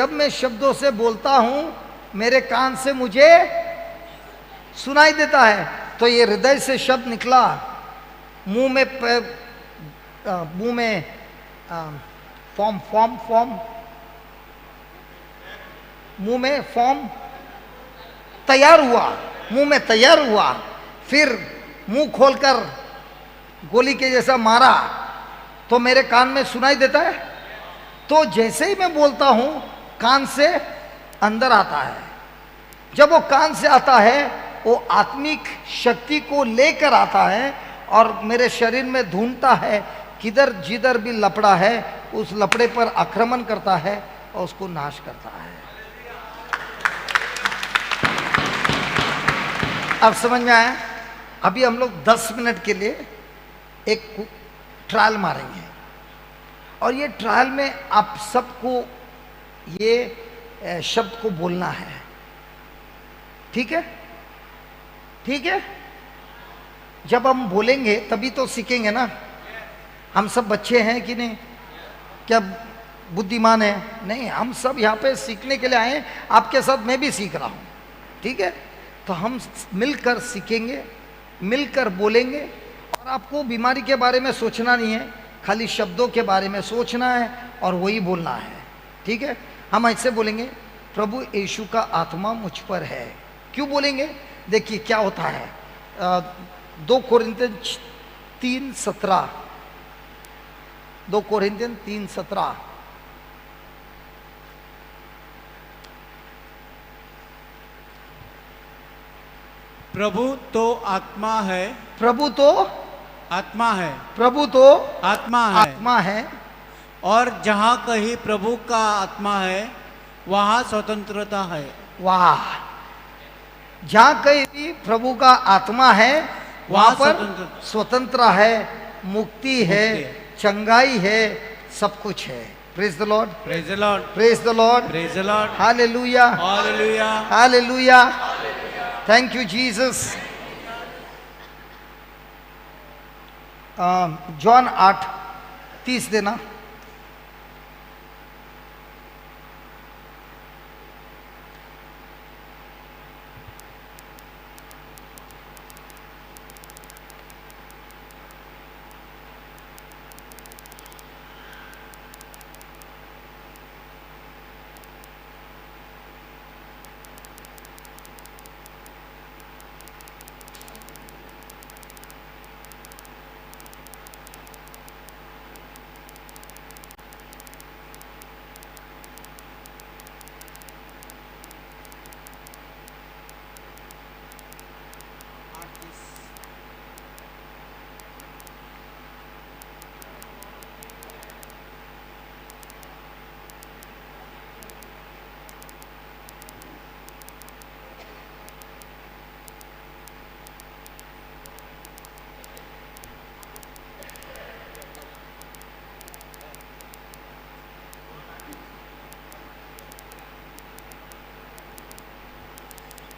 जब मैं शब्दों से बोलता हूं मेरे कान से मुझे सुनाई देता है। तो ये हृदय से शब्द निकला, मुंह में फॉर्म फॉर्म फॉर्म, मुंह में फॉर्म तैयार हुआ, मुंह में तैयार हुआ, फिर मुंह खोलकर गोली के जैसा मारा तो मेरे कान में सुनाई देता है। तो जैसे ही मैं बोलता हूं कान से अंदर आता है। जब वो कान से आता है वो आत्मिक शक्ति को लेकर आता है और मेरे शरीर में ढूंढता है किधर जिधर भी लपड़ा है उस लपड़े पर आक्रमण करता है और उसको नाश करता है। अब समझ में आया? अभी हम लोग 10 मिनट के लिए एक ट्रायल मारेंगे और ये ट्रायल में आप सबको ये शब्द को बोलना है। ठीक है? ठीक है? जब हम बोलेंगे तभी तो सीखेंगे ना। हम सब बच्चे हैं कि नहीं? क्या बुद्धिमान है? नहीं, हम सब यहाँ पे सीखने के लिए आए हैं। आपके साथ मैं भी सीख रहा हूँ। ठीक है? तो हम मिलकर सीखेंगे, मिलकर बोलेंगे और आपको बीमारी के बारे में सोचना नहीं है, खाली शब्दों के बारे में सोचना है और वही बोलना है। ठीक है? हम ऐसे बोलेंगे, प्रभु यीशु का आत्मा मुझ पर है। क्यों बोलेंगे? देखिए क्या होता है। 2 कोरिन्थियन 3:17, 2 कोरिन्थियन 3:17। प्रभु तो आत्मा है, प्रभु तो आत्मा है, प्रभु तो आत्मा है, आत्मा है, और जहाँ कहीं प्रभु का आत्मा है वहाँ स्वतंत्रता है। वाह! जहाँ कहीं भी प्रभु का आत्मा है वहाँ पर स्वतंत्र है, मुक्ति है, चंगाई है, सब कुछ है। Praise the Lord, praise the Lord, praise the Lord, praise the Lord, hallelujah, hallelujah, hallelujah, thank you Jesus. John 8:30 देना।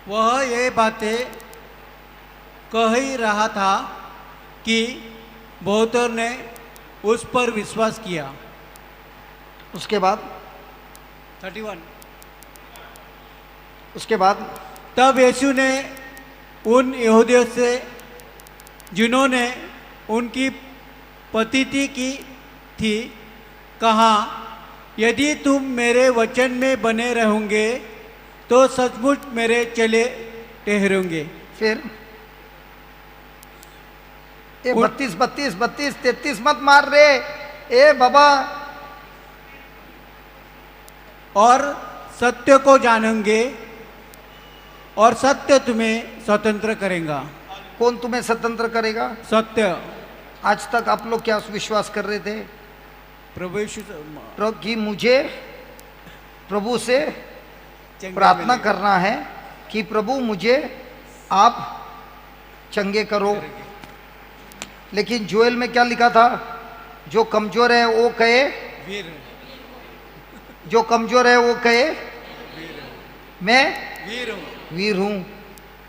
वह ये बातें कह ही रहा था कि बहुतों ने उस पर विश्वास किया। उसके बाद 31। उसके बाद तब यीशु ने उन यहूदियों से जिन्होंने उनकी पतिति की थी कहा, यदि तुम मेरे वचन में बने रहोगे तो सचमुच मेरे चले ठहरोगे। फिर 32 32 32 33 मत मार रे ए बाबा। और सत्य को जानोगे और सत्य तुम्हें स्वतंत्र करेगा। कौन तुम्हें स्वतंत्र करेगा? सत्य। आज तक आप लोग क्या विश्वास कर रहे थे? प्रभु यीशु कि मुझे प्रभु से प्रार्थना करना है कि प्रभु मुझे आप चंगे करो। लेकिन जोएल में क्या लिखा था? जो कमजोर है वो कहे वीर, जो कमजोर है वो कहे मैं वीर हूं।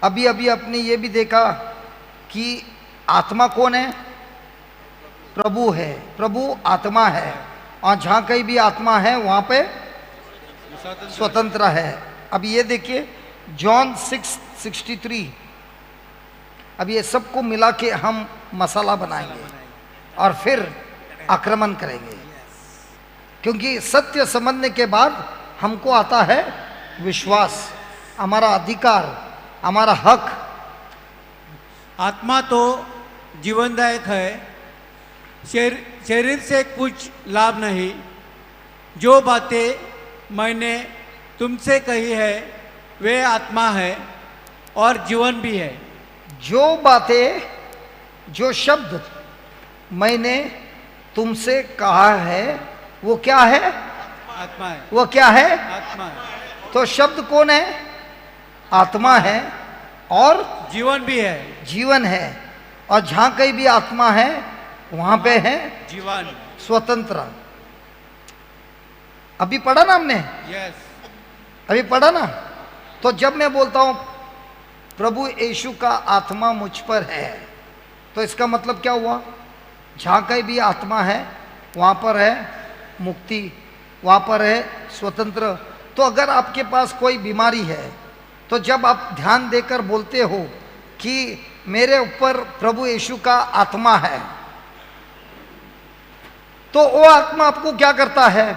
अभी अभी आपने ये भी देखा कि आत्मा कौन है? प्रभु है। प्रभु आत्मा है और जहां कहीं भी आत्मा है वहां पे स्वतंत्र है। अब ये देखिए जॉन 6:63, अब ये सबको मिला के हम मसाला बनाएंगे और फिर आक्रमण करेंगे, क्योंकि सत्य समझने के बाद हमको आता है विश्वास, हमारा अधिकार, हमारा हक। आत्मा तो जीवनदायक है, शरीर से कुछ लाभ नहीं। जो बातें मैंने तुमसे कही है वे आत्मा है और जीवन भी है। जो बातें, जो शब्द मैंने तुमसे कहा है वो क्या है? आत्मा है। वो क्या है? आत्मा है। तो शब्द कौन है? आत्मा है और जीवन भी है। जीवन है, और जहां कहीं भी आत्मा है वहां पे है जीवन, स्वतंत्र। अभी पढ़ा ना हमने? यस। अभी पढ़ा ना? तो जब मैं बोलता हूं प्रभु यीशु का आत्मा मुझ पर है, तो इसका मतलब क्या हुआ? जहां कहीं भी आत्मा है वहां पर है मुक्ति, वहां पर है स्वतंत्र। तो अगर आपके पास कोई बीमारी है, तो जब आप ध्यान देकर बोलते हो कि मेरे ऊपर प्रभु यीशु का आत्मा है, तो वो आत्मा आपको क्या करता है?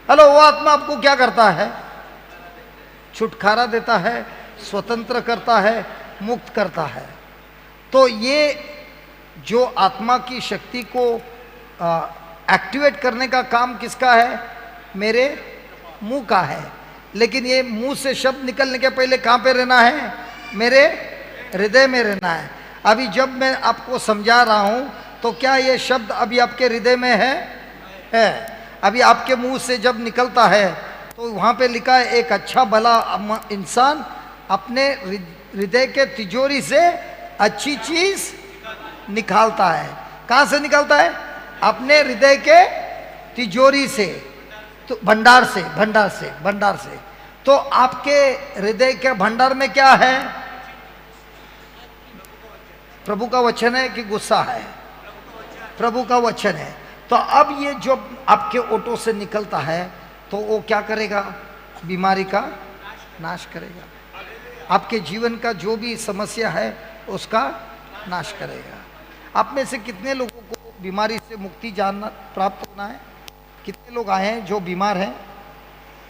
हेलो, वो आत्मा आपको क्या करता है? छुटकारा देता है, स्वतंत्र करता है, मुक्त करता है। तो ये जो आत्मा की शक्ति को एक्टिवेट करने का काम किसका है? मेरे मुंह का है। लेकिन ये मुंह से शब्द निकलने के पहले कहां पे रहना है? मेरे हृदय में रहना है। अभी जब मैं आपको समझा रहा हूं, तो क्या ये शब्द अभी आपके हृदय में है? अभी आपके मुंह से जब निकलता है तो वहां पे लिखा है एक अच्छा भला इंसान अपने हृदय के तिजोरी से अच्छी चीज निकालता है। कहां से निकालता है? अपने हृदय के तिजोरी से, तो भंडार से। तो आपके हृदय के भंडार में क्या है? प्रभु का वचन है कि गुस्सा है? प्रभु का वचन है। तो अब ये जो आपके ओठों से निकलता है, तो वो क्या करेगा? बीमारी का नाश करेगा। आपके जीवन का जो भी समस्या है उसका नाश करेगा। आप में से कितने लोगों को बीमारी से मुक्ति जानना प्राप्त होना है? कितने लोग आए हैं जो बीमार हैं?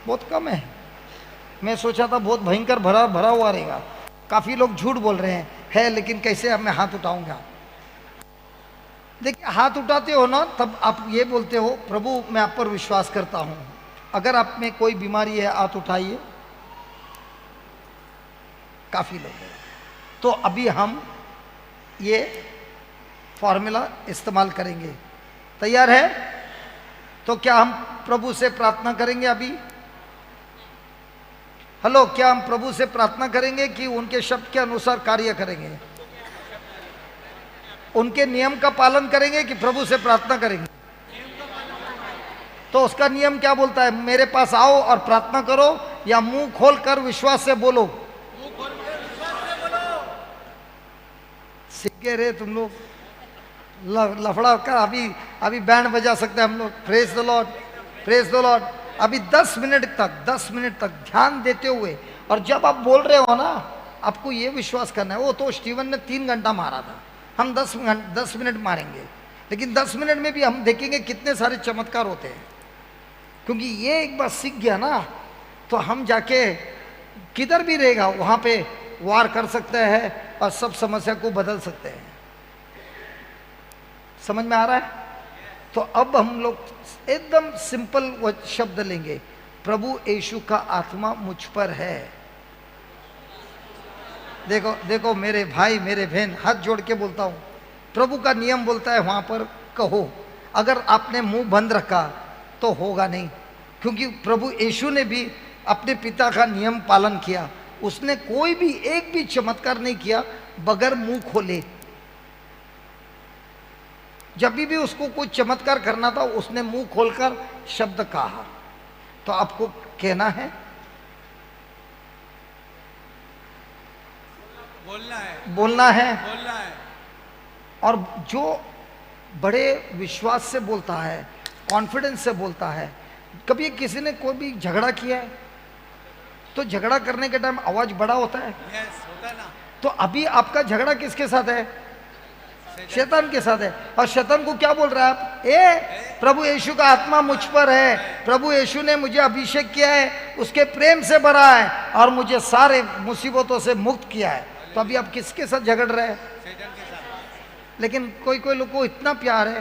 बहुत कम है। मैं सोचा था बहुत भयंकर भरा हुआ रहेगा। काफ़ी लोग झूठ बोल रहे हैं, है, लेकिन कैसे अब मैं हाथ उठाऊंगा? देखिए, हाथ उठाते हो ना, तब आप ये बोलते हो प्रभु मैं आप पर विश्वास करता हूं। अगर आप में कोई बीमारी है, हाथ उठाइए। काफ़ी लोग हैं। तो अभी हम ये फॉर्मूला इस्तेमाल करेंगे। तैयार है? तो क्या हम प्रभु से प्रार्थना करेंगे अभी? हेलो, क्या हम प्रभु से प्रार्थना करेंगे कि उनके शब्द के अनुसार कार्य करेंगे? उनके नियम का पालन करेंगे कि प्रभु से प्रार्थना करेंगे? तो उसका नियम क्या बोलता है? मेरे पास आओ और प्रार्थना करो, या मुंह खोलकर विश्वास से बोलो? सीख गए रे तुम लोग? लफड़ा कर अभी बैंड बजा सकते हैं हम लोग। Praise the Lord, praise the Lord. अभी 10 मिनट तक ध्यान देते हुए, और जब आप बोल रहे हो ना, आपको ये विश्वास करना है। वो तो स्टीवन ने 3 घंटा मारा था, हम 10 मिनट मारेंगे। लेकिन 10 मिनट में भी हम देखेंगे कितने सारे चमत्कार होते हैं, क्योंकि ये एक बार सीख गया ना, तो हम जाके किधर भी रहेगा वहाँ पे वार कर सकते हैं और सब समस्या को बदल सकते हैं। समझ में आ रहा है? तो अब हम लोग एकदम सिंपल वो शब्द लेंगे, प्रभु यीशु का आत्मा मुझ पर है। देखो देखो मेरे भाई, मेरे बहन, हाथ जोड़ के बोलता हूं, प्रभु का नियम बोलता है वहां पर कहो। अगर आपने मुंह बंद रखा तो होगा नहीं, क्योंकि प्रभु यीशु ने भी अपने पिता का नियम पालन किया। उसने कोई भी एक भी चमत्कार नहीं किया बगैर मुंह खोले। जब भी उसको कोई चमत्कार करना था, उसने मुंह खोलकर शब्द कहा। तो आपको कहना है, बोलना है। और जो बड़े विश्वास से बोलता है, कॉन्फिडेंस से बोलता है, कभी किसी ने कोई भी झगड़ा किया है तो झगड़ा करने के टाइम आवाज बड़ा होता है, यस होता ना। तो अभी आपका झगड़ा किसके साथ है? शैतान के साथ है। और शैतान को क्या बोल रहा है आप? प्रभु यीशु का आत्मा मुझ पर है, प्रभु यीशु ने मुझे अभिषेक किया है, उसके प्रेम से भरा है और मुझे सारे मुसीबतों से मुक्त किया है। तो अभी आप किसके साथ झगड़ रहे हैं? शैतान के साथ। लेकिन कोई कोई लोग को इतना प्यार है,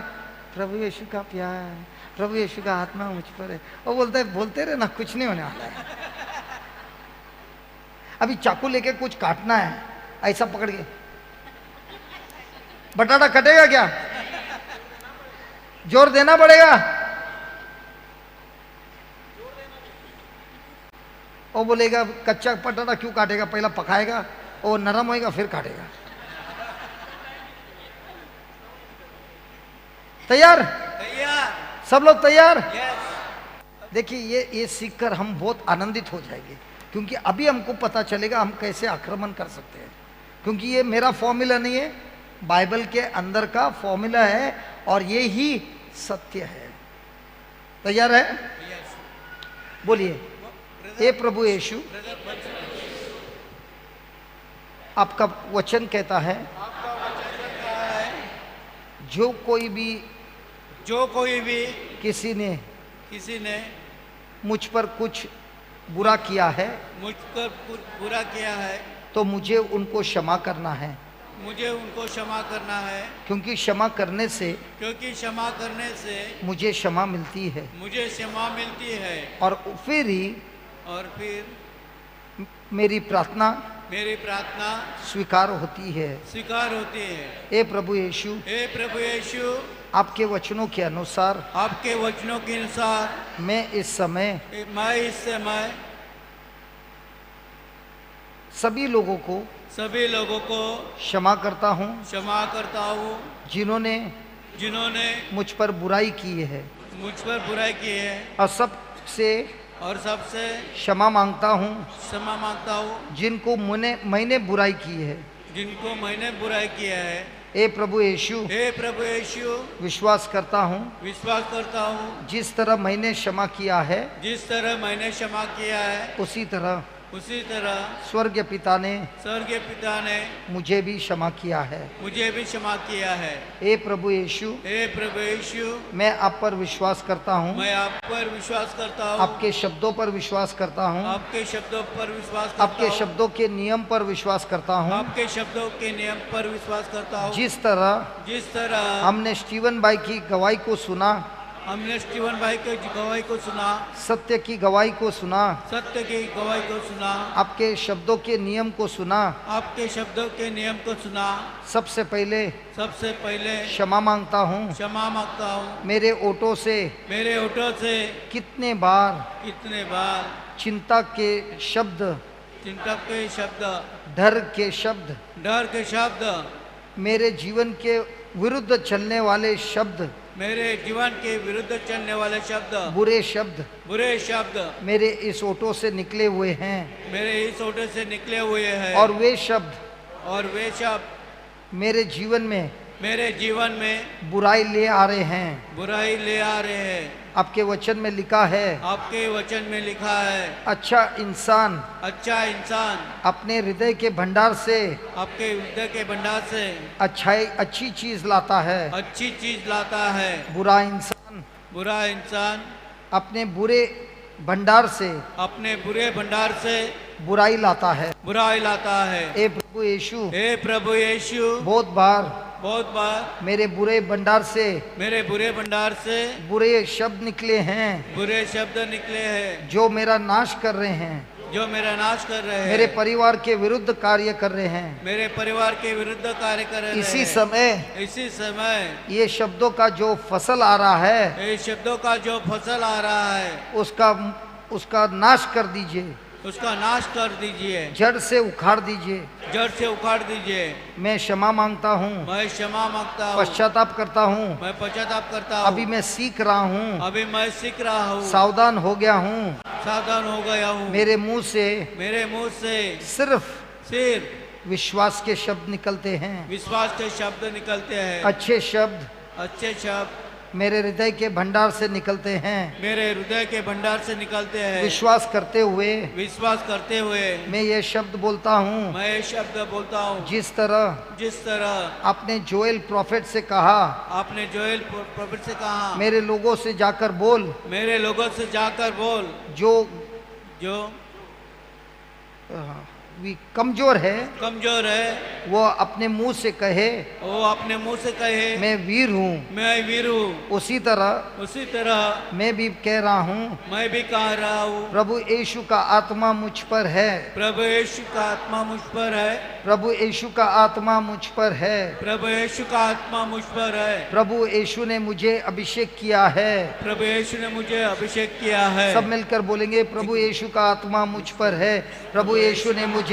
प्रभु यीशु का प्यार, प्रभु यीशु का आत्मा मुझ पर है, वो बोलते रहे ना, कुछ नहीं होने वाला है। अभी चाकू लेके कुछ काटना है, ऐसा पकड़ के, बटाटा कटेगा क्या? जोर देना पड़ेगा। वो बोलेगा कच्चा बटाटा क्यों काटेगा, पहला पकाएगा, वो नरम होएगा फिर काटेगा। तैयार? तैयार। सब लोग तैयार? यस। देखिए ये सीखकर हम बहुत आनंदित हो जाएंगे, क्योंकि अभी हमको पता चलेगा हम कैसे आक्रमण कर सकते हैं। क्योंकि ये मेरा फॉर्मूला नहीं है, बाइबल के अंदर का फॉर्मूला है और ये ही सत्य है। तैयार है? यस। बोलिए, हे प्रभु यीशु, आपका वचन कहता है जो कोई भी किसी ने मुझ पर कुछ बुरा किया है, मुझ पर बुरा किया है, तो मुझे उनको क्षमा करना है, मुझे उनको क्षमा करना है, क्योंकि क्षमा करने से मुझे क्षमा मिलती है। मुझे क्षमा मिलती है। और फिर मेरी प्रार्थना स्वीकार होती है। हे प्रभु यीशु, आपके वचनों के अनुसार मैं इस समय सभी लोगों को क्षमा करता हूँ जिन्होंने मुझ पर बुराई की है, और सबसे क्षमा मांगता हूँ जिनको मैंने बुराई की है। हे प्रभु यीशु, विश्वास करता हूँ जिस तरह मैंने क्षमा किया है, उसी तरह स्वर्गीय पिता ने मुझे भी क्षमा किया है। हे प्रभु यीशु, मैं आप पर विश्वास करता हूँ, आपके शब्दों पर विश्वास करता हूँ, आपके शब्दों के नियम पर विश्वास करता हूँ। जिस तरह हमने स्टीवन भाई की गवाही को सुना, सत्य की गवाही को सुना, आपके शब्दों के नियम को सुना, सबसे पहले क्षमा मांगता हूँ। मेरे ओठों से कितने बार चिंता के शब्द, डर के शब्द, मेरे जीवन के विरुद्ध चलने वाले शब्द, बुरे शब्द मेरे इस ओठों से निकले हुए हैं, और वे शब्द मेरे जीवन में बुराई ले आ रहे हैं। आपके वचन में लिखा है, अच्छा इंसान अपने हृदय के भंडार से अच्छी चीज लाता है। बुरा इंसान अपने बुरे भंडार से बुराई लाता है। हे प्रभु यीशु, बहुत बार मेरे बुरे भंडार से बुरे शब्द निकले हैं, जो मेरा नाश कर रहे हैं, मेरे परिवार के विरुद्ध कार्य कर रहे हैं। इसी समय ये शब्दों का जो फसल आ रहा है, उसका नाश कर दीजिए, जड़ से उखाड़ दीजिए। मैं क्षमा मांगता हूँ, पश्चाताप करता हूँ। अभी मैं सीख रहा हूँ, सावधान हो गया हूँ। मेरे मुंह से सिर्फ विश्वास के शब्द निकलते हैं। अच्छे शब्द मेरे हृदय के भंडार से निकलते हैं। मेरे हृदय के भंडार से निकलते हैं। विश्वास करते हुए मैं ये शब्द बोलता हूँ, ये शब्द बोलता हूँ, जिस तरह आपने जोएल प्रॉफिट से कहा, प्रोफेट से कहा, मेरे लोगों से जाकर बोल, जो कमजोर है वो अपने मुंह से कहे, मैं वीर हूँ। उसी तरह मैं भी कह रहा हूँ, प्रभु यीशु का आत्मा मुझ पर है। प्रभु यीशु का आत्मा मुझ पर है। प्रभु यीशु ने मुझे अभिषेक किया है। सब मिलकर बोलेंगे, प्रभु यीशु का आत्मा मुझ पर है। प्रभु यीशु ने मुझे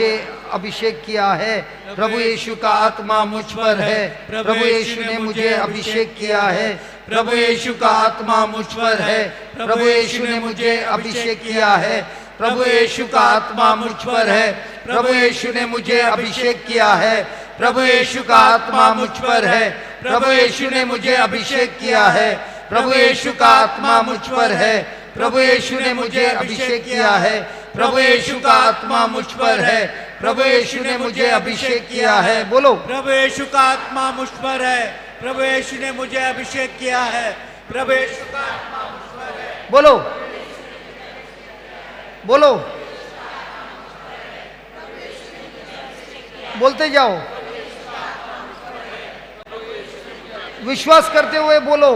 अभिषेक किया है। प्रभु यीशु का आत्मा मुझ पर है। प्रभु यीशु ने मुझे अभिषेक किया है। प्रभु यीशु का आत्मा मुझ पर है। प्रभु यीशु ने मुझे अभिषेक किया है। प्रभु यीशु का आत्मा मुझ पर है। प्रभु यीशु ने मुझे अभिषेक किया है। प्रभु यीशु का आत्मा मुझ पर है। प्रभु यीशु ने मुझे अभिषेक किया है। प्रभु यीशु का आत्मा मुझ पर है। प्रभु यीशु ने मुझे अभिषेक किया है। प्रभु यीशु का आत्मा मुझ पर है। प्रभु यीशु ने मुझे अभिषेक किया है। बोलो, प्रभु यीशु का आत्मा मुझ पर है। प्रभु यीशु ने मुझे अभिषेक किया है। प्रभु यीशु का आत्मा मुझ पर है। बोलो बोलो, बोलते जाओ, विश्वास करते हुए बोलो,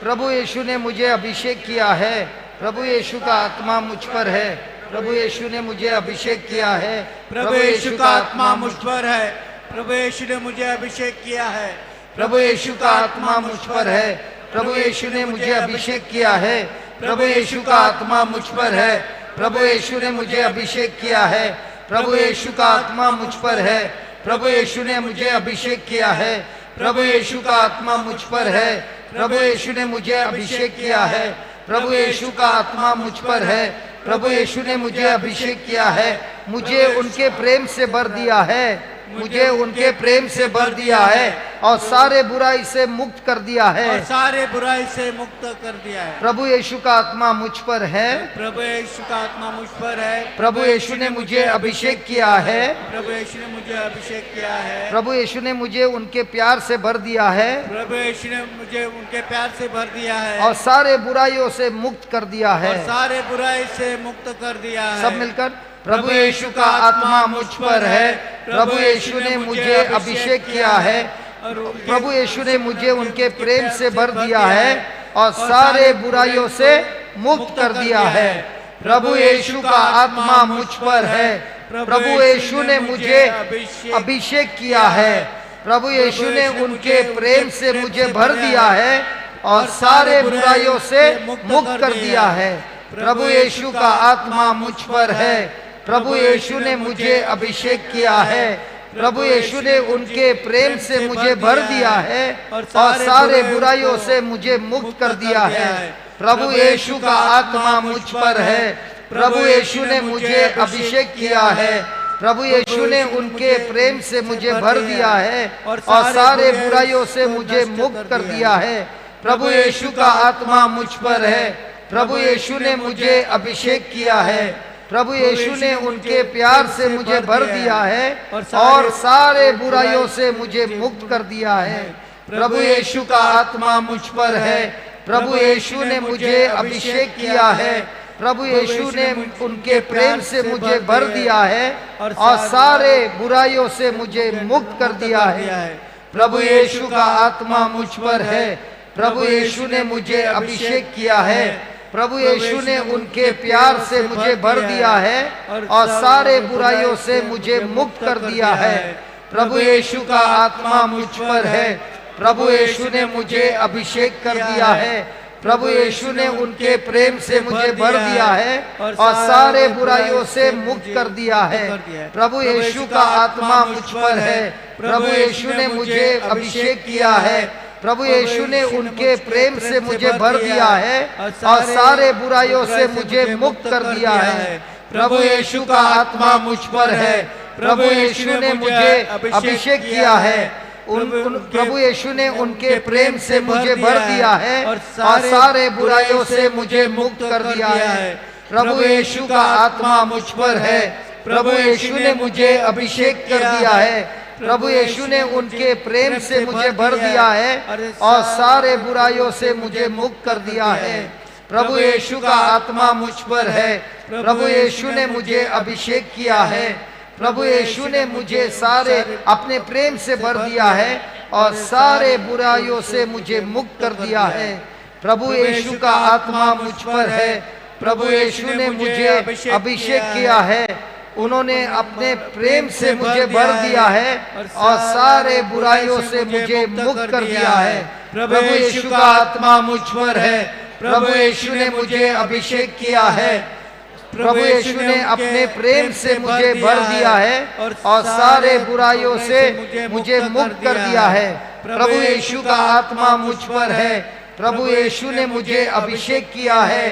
प्रभु यीशु ने मुझे अभिषेक किया है। प्रभु यीशु का आत्मा मुझ पर है। प्रभु यीशु ने मुझे अभिषेक किया है। प्रभु यीशु का आत्मा मुझ पर है। प्रभु यीशु ने मुझे अभिषेक किया है। प्रभु यीशु का आत्मा मुझ पर है। प्रभु यीशु ने मुझे अभिषेक किया है। प्रभु यीशु का आत्मा मुझ पर है। प्रभु यीशु ने मुझे अभिषेक किया है। प्रभु यीशु का आत्मा मुझ पर है। प्रभु यीशु ने मुझे अभिषेक किया है। प्रभु यीशु का आत्मा मुझ पर है। प्रभु यीशु ने मुझे अभिषेक किया है। प्रभु यीशु का आत्मा मुझ पर है। प्रभु यीशु ने मुझे अभिषेक किया है। मुझे उनके प्रेम से भर दिया है। मुझे उनके प्रेम से भर दिया है और सारे बुराई से मुक्त कर दिया है। प्रभु यीशु का आत्मा मुझ पर है। प्रभु यीशु का आत्मा मुझ पर है। प्रभु यीशु ने मुझे अभिषेक किया है। प्रभु यीशु ने मुझे अभिषेक किया है। प्रभु यीशु ने मुझे उनके प्यार से भर दिया है। प्रभु यीशु ने मुझे उनके प्यार से भर दिया है और सारे बुराइयों से मुक्त कर दिया है। सारे बुराई से मुक्त कर दिया है। सब मिलकर, प्रभु यीशु का आत्मा मुझ पर है। प्रभु यीशु ने मुझे अभिषेक किया है। प्रभु यीशु ने मुझे उनके प्रेम से भर दिया है और सारे बुराइयों से मुक्त कर दिया है। प्रभु यीशु का आत्मा मुझ पर है। प्रभु यीशु ने मुझे अभिषेक किया है। प्रभु यीशु ने उनके प्रेम से मुझे भर दिया है और सारे बुराइयों से मुक्त कर दिया है। प्रभु यीशु का आत्मा मुझ पर है। प्रभु यीशु ने मुझे अभिषेक किया है। प्रभु यीशु ने उनके प्रेम से मुझे भर दिया है और सारे बुराइयों से मुझे मुक्त कर दिया है। प्रभु यीशु का आत्मा मुझ पर है। प्रभु यीशु ने मुझे अभिषेक किया है। प्रभु यीशु ने उनके प्रेम से मुझे भर दिया है और सारे बुराइयों से मुझे मुक्त कर दिया है। प्रभु यीशु का आत्मा मुझ पर है। प्रभु यीशु ने मुझे अभिषेक किया है। प्रभु यीशु ने उनके प्यार से मुझे भर दिया है और सारे बुराइयों से मुझे मुक्त कर दिया है। प्रभु यीशु का आत्मा मुझ पर है। प्रभु यीशु ने मुझे अभिषेक किया है। प्रभु यीशु ने उनके प्रेम से मुझे भर दिया है और सारे बुराइयों से मुझे मुक्त कर दिया है। प्रभु यीशु का आत्मा मुझ पर है। प्रभु यीशु ने मुझे अभिषेक किया है। प्रभु यीशु ने उनके प्यार से मुझे भर दिया है और सारे बुराइयों से मुझे मुक्त कर दिया है। प्रभु यीशु का आत्मा मुझ पर है। प्रभु यीशु ने मुझे अभिषेक कर दिया है। प्रभु यीशु ने उनके प्रेम से मुझे भर दिया है और सारे बुराइयों से मुक्त कर दिया है। प्रभु यीशु का आत्मा मुझ पर है। प्रभु यीशु ने मुझे अभिषेक किया है। प्रभु यीशु ने उनके प्रेम से मुझे भर दिया है और सारे बुराइयों से मुझे मुक्त कर दिया है। प्रभु यीशु का आत्मा मुझ पर है। प्रभु यीशु ने मुझे अभिषेक किया है। प्रभु यीशु ने उनके प्रेम से मुझे भर दिया है और सारे बुराइयों से मुझे मुक्त कर दिया है। प्रभु यीशु का आत्मा मुझ पर है। प्रभु यीशु ने मुझे अभिषेक कर दिया है। प्रभु यीशु ने उनके प्रेम से मुझे भर दिया है और सारे बुराइयों से मुझे मुक्त कर दिया है। प्रभु यीशु का आत्मा मुझ पर है। प्रभु यीशु ने मुझे अभिषेक किया है। प्रभु यीशु ने मुझे सारे अपने प्रेम से भर दिया है और सारे बुराइयों से मुझे मुक्त कर दिया है। प्रभु यीशु का आत्मा मुझ पर है। प्रभु यीशु ने मुझे अभिषेक किया है। उन्होंने अपने प्रेम से मुझे भर दिया है और सारे बुराइयों से मुझे मुक्त कर दिया है। प्रभु यीशु का आत्मा मुझ पर है। प्रभु यीशु ने मुझे अभिषेक किया है। प्रभु यीशु ने अपने प्रेम से मुझे भर दिया है और सारे बुराइयों से मुझे मुक्त कर दिया है। प्रभु यीशु का आत्मा मुझ पर है। प्रभु यीशु ने मुझे अभिषेक किया है।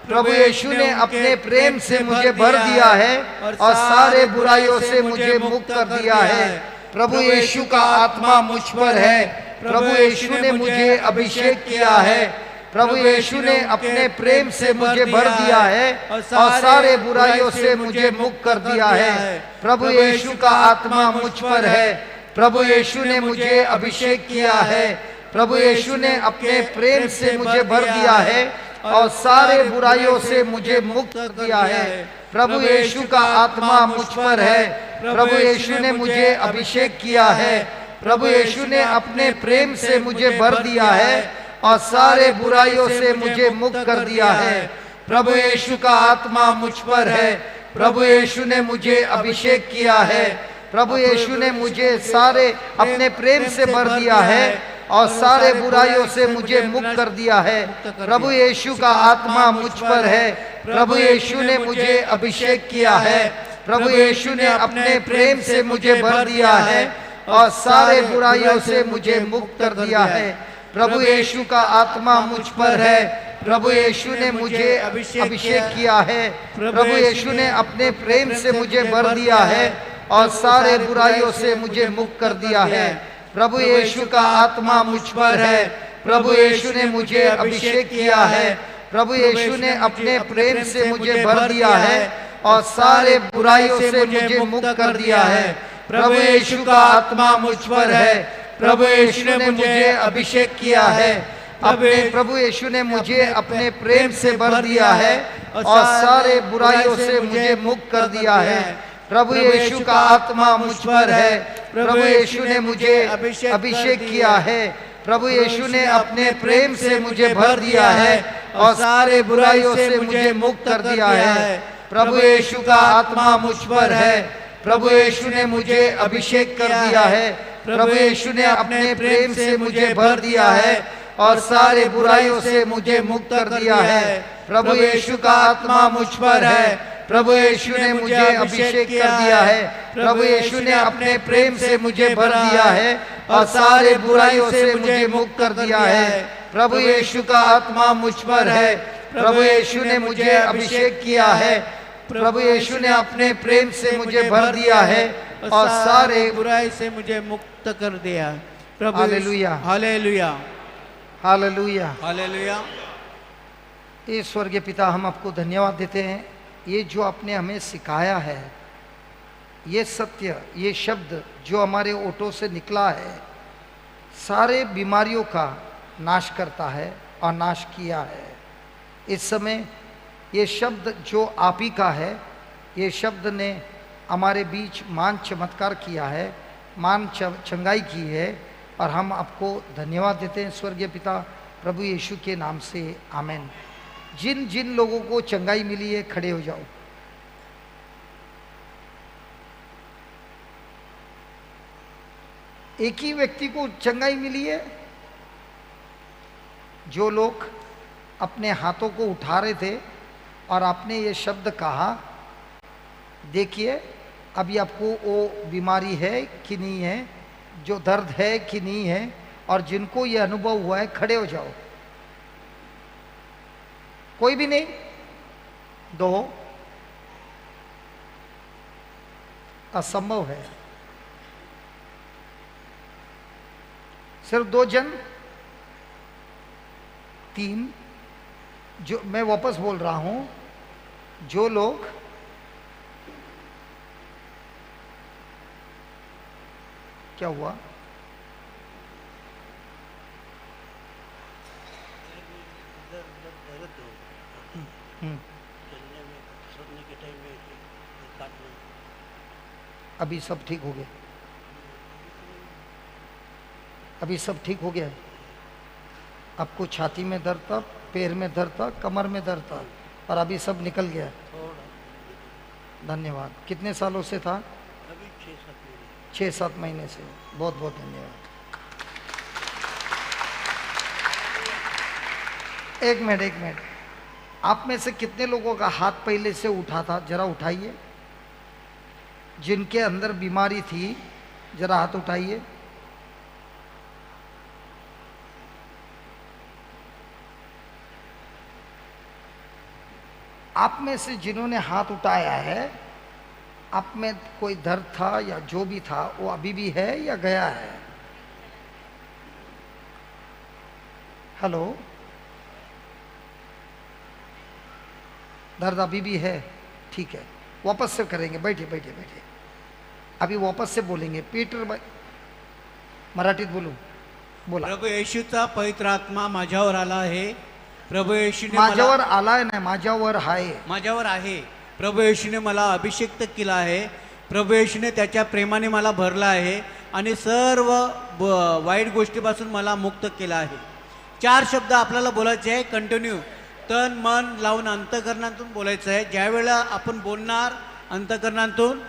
प्रभु यीशु ने अपने प्रेम से मुझे भर दिया है और सारे बुराइयों से मुझे मुक्त कर दिया है। प्रभु यीशु का आत्मा मुझ पर है। प्रभु यीशु ने मुझे अभिषेक किया है। प्रभु यीशु ने अपने प्रेम से मुझे भर दिया है और सारे बुराइयों से मुझे मुक्त कर दिया है। प्रभु यीशु का आत्मा मुझ पर है। प्रभु यीशु ने मुझे अभिषेक किया है। प्रभु यीशु ने अपने प्रेम से मुझे भर दिया है और सारे बुराइयों से मुझे मुक्त कर दिया है। प्रभु यीशु का आत्मा मुझ पर है। प्रभु यीशु ने मुझे अभिषेक किया है। प्रभु यीशु ने अपने प्रेम से मुझे भर दिया है और सारे बुराइयों से मुझे मुक्त कर दिया है। प्रभु यीशु का आत्मा मुझ पर है। प्रभु यीशु ने मुझे अभिषेक किया है। प्रभु यीशु ने मुझे सारे अपने प्रेम से भर दिया है और सारे बुराइयों से मुझे मुक्त कर दिया है। प्रभु यीशु का आत्मा मुझ पर है। प्रभु यीशु ने मुझे अभिषेक किया है। प्रभु यीशु ने अपने प्रेम से मुझे भर दिया है और सारे बुराइयों से मुझे मुक्त कर दिया है। प्रभु यीशु का आत्मा मुझ पर है। प्रभु यीशु ने मुझे अभिषेक किया है। प्रभु यीशु ने अपने प्रेम से मुझे भर दिया है और सारे बुराइयों से मुझे मुक्त कर दिया है। प्रभु यीशु का आत्मा मुझ पर है। प्रभु यीशु ने मुझे अभिषेक किया है। प्रभु यीशु ने अपने प्रेम से मुझे भर दिया है और सारे बुराइयों से मुझे मुक्त कर दिया है। प्रभु यीशु का आत्मा मुझ पर है। प्रभु यीशु ने मुझे अभिषेक किया है। अपने प्रभु यीशु ने मुझे अपने प्रेम से भर दिया है और सारे बुराइयों से मुझे मुक्त कर दिया है। प्रभु यीशु का आत्मा मुझ पर है। प्रभु यीशु ने मुझे अभिषेक किया है। प्रभु यीशु ने अपने प्रेम से मुझे भर दिया है और सारे बुराइयों से मुझे मुक्त कर दिया है। प्रभु यीशु का आत्मा मुझ पर है। प्रभु यीशु ने मुझे अभिषेक कर दिया है। प्रभु यीशु ने अपने प्रेम से मुझे भर दिया है और सारे बुराइयों से मुझे मुक्त कर दिया है। प्रभु यीशु का आत्मा मुझ पर है। प्रभु यीशु ने मुझे अभिषेक कर दिया है। प्रभु यीशु ने अपने प्रेम से मुझे भर दिया है और सारे बुराइयों से मुझे मुक्त कर दिया है। प्रभु यीशु का आत्मा मुझ पर है। प्रभु यीशु ने मुझे अभिषेक किया है। प्रभु यीशु ने अपने प्रेम से मुझे भर दिया है और सारे बुराई से मुझे मुक्त कर दिया। प्रभु हालेलुया, हालेलुया, हालेलुया, हालेलुया। ये स्वर्गीय पिता, हम आपको धन्यवाद देते हैं। ये जो आपने हमें सिखाया है, ये सत्य, ये शब्द जो हमारे ओठों से निकला है, सारे बीमारियों का नाश करता है और नाश किया है। इस समय ये शब्द जो आप ही का है, ये शब्द ने हमारे बीच मान चमत्कार किया है, मान चंगाई की है और हम आपको धन्यवाद देते हैं स्वर्गीय पिता, प्रभु यीशु के नाम से आमेन। जिन जिन लोगों को चंगाई मिली है, खड़े हो जाओ। एक ही व्यक्ति को चंगाई मिली है। जो लोग अपने हाथों को उठा रहे थे और आपने ये शब्द कहा, देखिए अभी आपको वो बीमारी है कि नहीं है, जो दर्द है कि नहीं है, और जिनको ये अनुभव हुआ है, खड़े हो जाओ। कोई भी नहीं? दो? असंभव है। सिर्फ 2 जन, 3, जो मैं वापस बोल रहा हूं, जो लोग क्या हुआ? अभी सब ठीक हो गया? अभी सब ठीक हो गया है? आपको छाती में दर्द था, पैर में दर्द था, कमर में दर्द था, और अभी सब निकल गया? धन्यवाद। कितने सालों से था? अभी 6-7 महीने से। बहुत बहुत धन्यवाद। एक मिनट, आप में से कितने लोगों का हाथ पहले से उठा था? जरा उठाइए। जिनके अंदर बीमारी थी जरा हाथ उठाइए। आप में से जिन्होंने हाथ उठाया है, आप में कोई दर्द था या जो भी था वो अभी भी है या गया है? हेलो, दर्द अभी भी है? ठीक है, वापस से करेंगे। बैठिए। अभी वापस से बोलेंगे। पीटर भाई, मराठीत बोला। प्रभू येशूचा पवित्र आत्मा माझ्यावर आला आहे. प्रभू येशूने माझ्यावर आलाय नाही, माझ्यावर आहे. माझ्यावर आहे. प्रभू येशूने मला अभिषेक केला आहे. प्रभू येशूने त्याच्या प्रेमाने मला भरला आहे आणि सर्व वाईट गोष्टीपासून मला मुक्त केला आहे. 4 शब्द आपल्याला बोलायचे आहे कंटिन्यू. तन मन लावून अंतःकरणातून बोलायचं आहे. ज्यावेळेला आपण बोलणार अंतःकरणातून,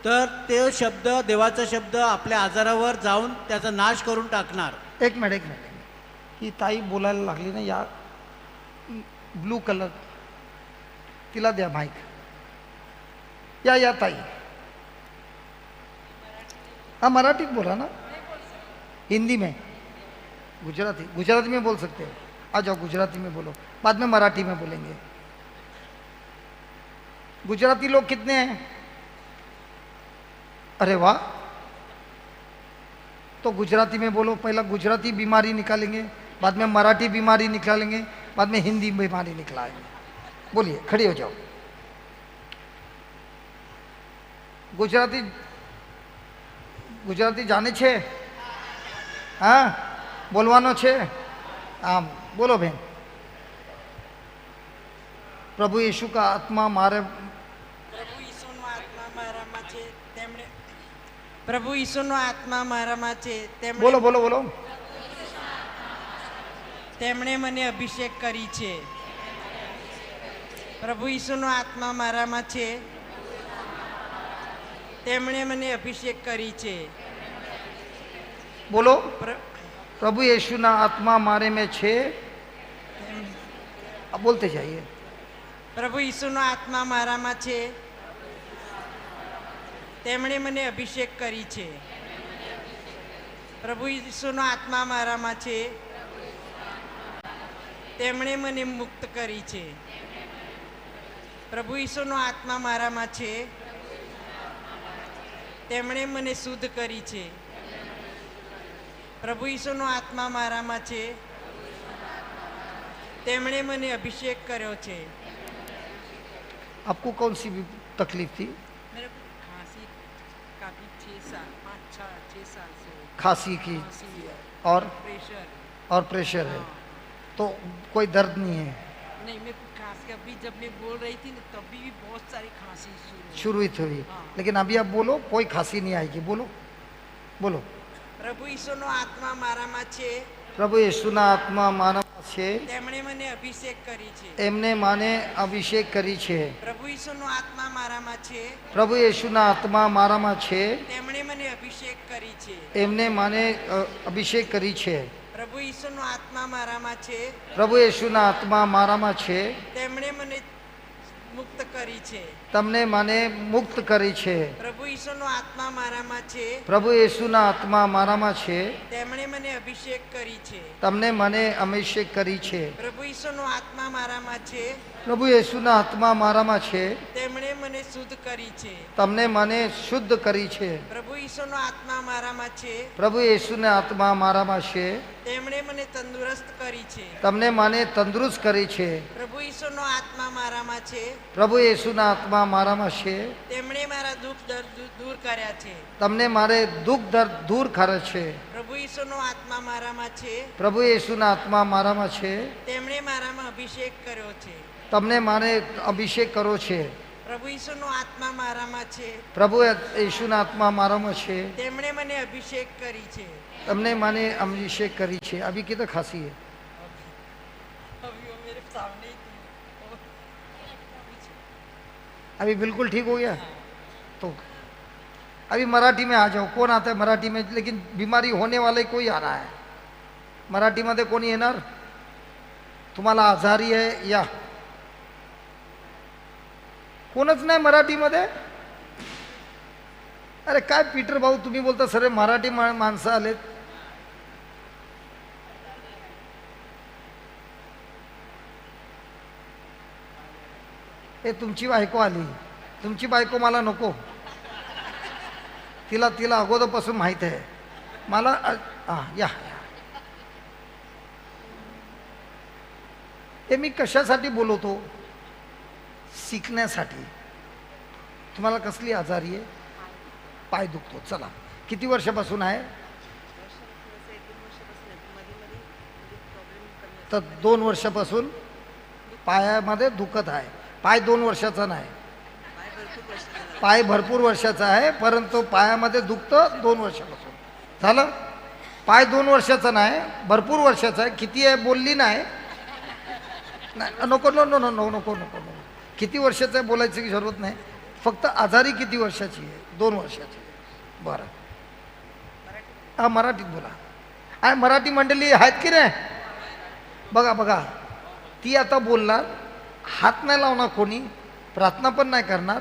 तर ते शब्द, देवाचा शब्द आपल्या आजारावर जाऊन त्याचा नाश करून टाकणार. एक मिनिट. ही ताई बोलायला लागली ना, या ब्लू कलर, तिला द्या माईक. या ताई. हाँ, मराठीत बोला ना, हिंदी में, गुजराती में बोल सकते हो. आ जाओ, गुजराती में बोलो, बाद में मराठी में बोलेंगे. गुजराती लोग कितने हैं? अरे वाह, तो गुजराती में बोलो. पहला गुजराती बीमारी निकालेंगे, बाद में मराठी बीमारी निकालेंगे, बाद में हिंदी बीमारी निकालेंगे. बोलिए, खड़ी हो जाओ. ગુજરાતી જાણે છે? હા, બોલવાનો છે? આમ બોલો બેન. પ્રભુ યીશુ કા આત્મા મારે, પ્રભુ ઈસુનો આત્મા મારામાં છે. તેમણે પ્રભુ ઈસુનો આત્મા મારામાં છે. બોલો. તેમણે મને અભિષેક કરી છે. પ્રભુ ઈસુનો આત્મા મારામાં છે. તેમણે મને અભિષેક કરી છે. બોલો. પ્રભુ યીશુના આત્મા મારે में છે. अब बोलते जाइए. પ્રભુ ઈસુનો આત્મા મારામાં છે. તેમણે મને અભિષેક કરી છે. પ્રભુ ઈસુનો આત્મા મારામાં છે. તેમણે મને મુક્ત કરી છે. પ્રભુ ઈસુનો આત્મા મારામાં છે. તેમણે મને શુદ્ધ કરી છે. પ્રભુ ઈસુનો આત્મા મારામાં છે. તેમણે મને અભિષેક કર્યો છે. आपको कौन सी तकलीफ थी? मेरे को खांसी काफ़ी 6 साल से खांसी की खांसी है और प्रेशर है. तो कोई दर्द नहीं है? नहीं, मेरे को खांसी अभी जब मैं बोल रही थी ना, तभी भी बहुत सारी खांसी शुरू ही थी. लेकिन अभी आप बोलो, कोई खांसी नहीं आएगी. बोलो. प्रभु ईसुनो आत्मा माराમાં છે. प्रभु येशूना आत्मा माराમાં છે. તેમણે મને અભિષેક કરી છે. એમને મને અભિષેક કરી છે. પ્રભુ ઈસુનો આત્મા મારામાં છે. પ્રભુ येशूना आत्मा મારામાં છે. તેમણે મને અભિષેક કરી છે. એમને મને અભિષેક કરી છે. પ્રભુ ઈસુનો આત્મા મારામાં છે. પ્રભુ येशूना आत्मा મારામાં છે. તેમણે મને મુક્ત કરી છે. તમને મને મુક્ત કરી છે. પ્રભુ ઈસુનો આત્મા મારામાં છે. પ્રભુ येशूना आत्मा મારામાં છે. તેમણે મને અભિષેક કરી છે. તમને મને અભિષેક કરી છે. પ્રભુ ઈસુનો આત્મા મારામાં છે. પ્રભુ येशूना आत्मा મારામાં છે. તેમણે મને શુદ્ધ કરી છે. તમને મને શુદ્ધ કરી છે. પ્રભુ ઈસુનો આત્મા મારામાં છે. પ્રભુ યેશુના આત્મા મારામાં છે. તેમણે મને તંદુરસ્ત કરી છે. તમને મને તંદુરસ્ત કરી છે. પ્રભુ ઈસુનો આત્મા મારામાં છે. પ્રભુ યેશુના આત્મા મારામાં છે. તેમણે મારા દુઃખ દર્દ દૂર કર્યા છે. તમને મારે દુઃખ દર્દ દૂર કરે છે. પ્રભુ ઈસુનો આત્મા મારામાં છે. પ્રભુ યેશુના આત્મા મારામાં છે. તેમણે મારામાં અભિષેક કર્યો છે. તમને મારે અભિષેક કરો છે. પ્રભુ ઈસુનો આત્મા મારામાં છે. પ્રભુ યેશુના આત્મા મારામાં છે. તેમણે મને અભિષેક કરી છે. તમને મને અભિષेक करी छे. अभी किधर खांसी है? अभी वो मेरे सामने ही थी. अभी बिल्कुल ठीक हो गया. तो अभी मराठी में आ जाओ. कौन आता है मराठी में? लेकिन बीमारी होने वाले कोई आ रहा है मराठी मध्ये. कोणी येणार? तुम्हाला आजारी आहे या. कोणच नाही मराठी मध्ये. अरे काय पीटर भाऊ तुम्ही बोलता सर मराठी माणसं आलेत. हे तुमची बायको आली. तुमची बायको मला नको. तिला तिला अगोदरपासून माहित आहे मला. या. हे मी कशासाठी बोलवतो? शिकण्यासाठी. तुम्हाला कसली आजारी आहे? पाय दुखतो. चला. किती वर्षापासून आहे? तर 2 वर्षापासून पायामध्ये दुखत आहे. पाय 2 वर्षाचा नाही. पाय भरपूर वर्षाचा आहे परंतु पायामध्ये दुखतं 2 वर्षापासून. झालं? पाय 2 वर्षाचा नाही भरपूर वर्षाचा आहे. किती आहे बोलली नाही. नको नो नो नो नो नको नको नको. किती वर्षाचं आहे बोलायची जरूरत नाही. फक्त आजारी किती वर्षाची आहे? 2 वर्षाची. बरं. हा मराठीत बोला. आणि मराठी मंडळी आहेत की नाही? बघा बघा. ती आता बोलणार. हात नाही लावणार कोणी. प्रार्थना पण नाही करणार.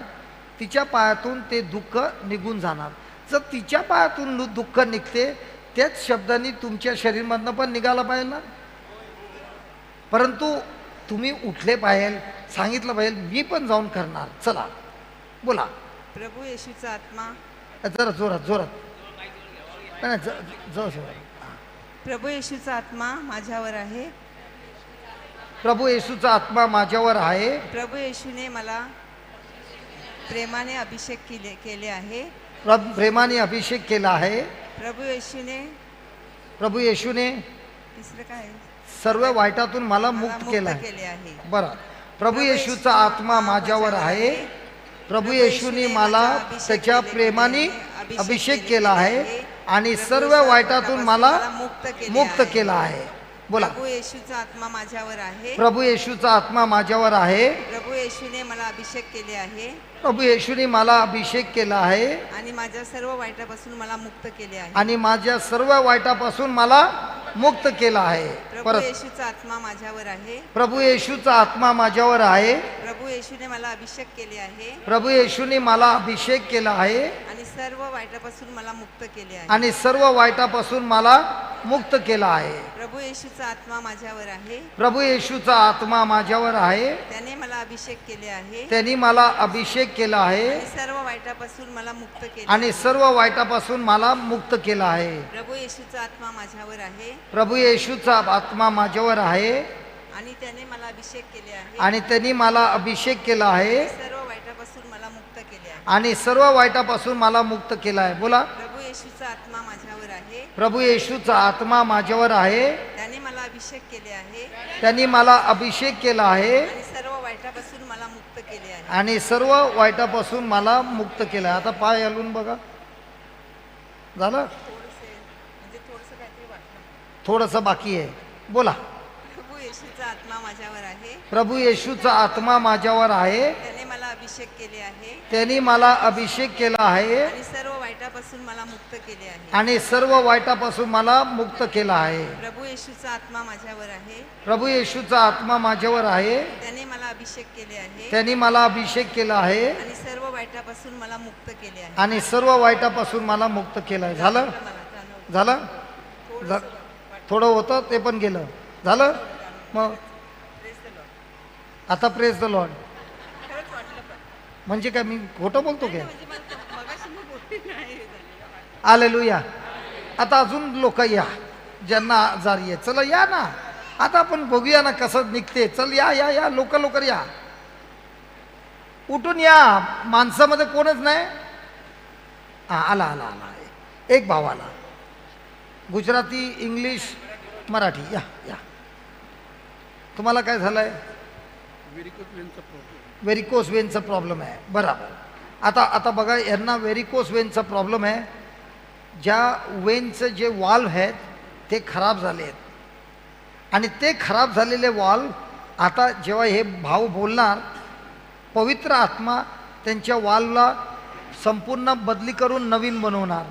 तिच्या पायातून ते दुःख निघून जाणार. जर तिच्या पायातून दुःख निघते त्याच शब्दांनी तुमच्या शरीरामधनं पण निघाला पाहिजे ना. परंतु तुम्ही उठले पाहिजे. सांगितलं पाहिजे मी पण जाऊन करणार. चला बोला. प्रभू येशूचा आत्मा. जरा जोरात जोरात. नाही जोरात. प्रभू येशूचा आत्मा माझ्यावर आहे. प्रभू येशूचा आत्मा माझ्यावर आहे. प्रभू येशूने मला प्रेमाने अभिषेक केले आहे. प्रेमाने अभिषेक केला आहे. प्रभू येशूने तिसरं काय सर्व वाईटातून मला मुक्त केले आहे. बरं. प्रभू येशूचा आत्मा माझ्यावर आहे. प्रभू येशूने मला त्याच्या प्रेमाने अभिषेक केला आहे आणि सर्व वाईटातून मला मुक्त केला आहे. बोला. प्रभू येशूचा आत्मा माझ्यावर आहे. प्रभू येशूचा आत्मा माझ्यावर आहे. प्रभू येशूने मला अभिषेक केले आहे. प्रभू येशूने मला अभिषेक केला आहे आणि माझ्या सर्व वाईटापासून मला मुक्त केले आहे. आणि माझ्या सर्व वाईटापासून मला मुक्त केला आहे. प्रभू येशूचा आत्मा माझ्यावर आहे. प्रभू येशूचा आत्मा माझ्यावर आहे. प्रभू येशूने मला अभिषेक केले आहे. प्रभू येशूने मला अभिषेक केला आहे आणि सर्व वाईटापासून मला मुक्त केले आहे. आणि सर्व वाईटापासून मला मुक्त केला आहे. प्रभू येशूचा आत्मा माझ्यावर आहे. प्रभू येशूचा आत्मा माझ्यावर आहे. त्याने मला अभिषेक केले आहे. त्यांनी मला अभिषेक केला आहे आणि सर्व वाईटापासून मला मुक्त केले. आणि सर्व वाईटापासून मला मुक्त केला आहे. प्रभू येशूचा आत्मा माझ्यावर आहे. प्रभू येशूचा आत्मा माझ्यावर आहे आणि त्याने मला अभिषेक केले आहे. आणि त्यांनी मला अभिषेक केला आहे सर्व वाईटापासून मला मुक्त केले आहे. आणि सर्व वाईटापासून मला मुक्त केला आहे. बोला. प्रभू येशूचा आत्मा माझ्यावर आहे. प्रभू येशूचा आत्मा माझ्यावर आहे. त्याने मला अभिषेक केले आहे. त्यांनी मला अभिषेक केला आहे आणि सर्व वाईटापासून मला मुक्त केले आहे. आणि सर्व वाईटापासून मला मुक्त केलं आहे. आता पाय हलवून बघा. झालं? म्हणजे थोडंसं काहीतरी वाटलं. थोडंसं बाकी आहे. बोला. प्रभू येशूचा आत्मा माझ्यावर आहे. प्रभू येशूचा आत्मा माझ्यावर आहे. त्याने मला अभिषेक केले आहे. त्यांनी मला अभिषेक केला आहे आणि सर्व वाईटापासून मला मुक्त केले आहे. आणि सर्व वाईटापासून मला मुक्त केला आहे. प्रभू येशूचा आत्मा माझ्यावर आहे. प्रभू येशूचा आत्मा माझ्यावर आहे. त्याने मला अभिषेक केले आहे. त्यांनी मला अभिषेक केला आहे आणि सर्व वाईटापासून मला मुक्त केले आहे. आणि सर्व वाईटापासून मला मुक्त केलं आहे. झालं? मला जाणवलं. झालं? थोडं होतं ते पण गेलं. झालं? मग Praise the Lord. आता प्रेज द लॉर्ड. खरंच वाटलं पण. म्हणजे काय मी खोटं बोलतो काय? हालेलुया. आता अजून लोक या ज्यांना आजारी आहे, चला या ना. आता आपण बघूया ना कसं निघते. चल या या या, लवकर या, उठून या. माणसामध्ये कोणच नाही. हा आला. एक भाव आला, गुजराती, इंग्लिश, मराठी. या या. तुम्हाला काय झालंय? व्हेरिकोस वेनचा प्रॉब्लेम आहे. बरोबर. आता बघा, यांना व्हेरिकोस वेनचा प्रॉब्लेम आहे. ज्या वेनचे जे वाल्व आहेत ते खराब झाले आहेत आणि ते खराब झालेले वाल्व आता जेव्हा हे भाऊ बोलणार, पवित्र आत्मा त्यांच्या वाल्वला संपूर्ण बदली करून नवीन बनवणार.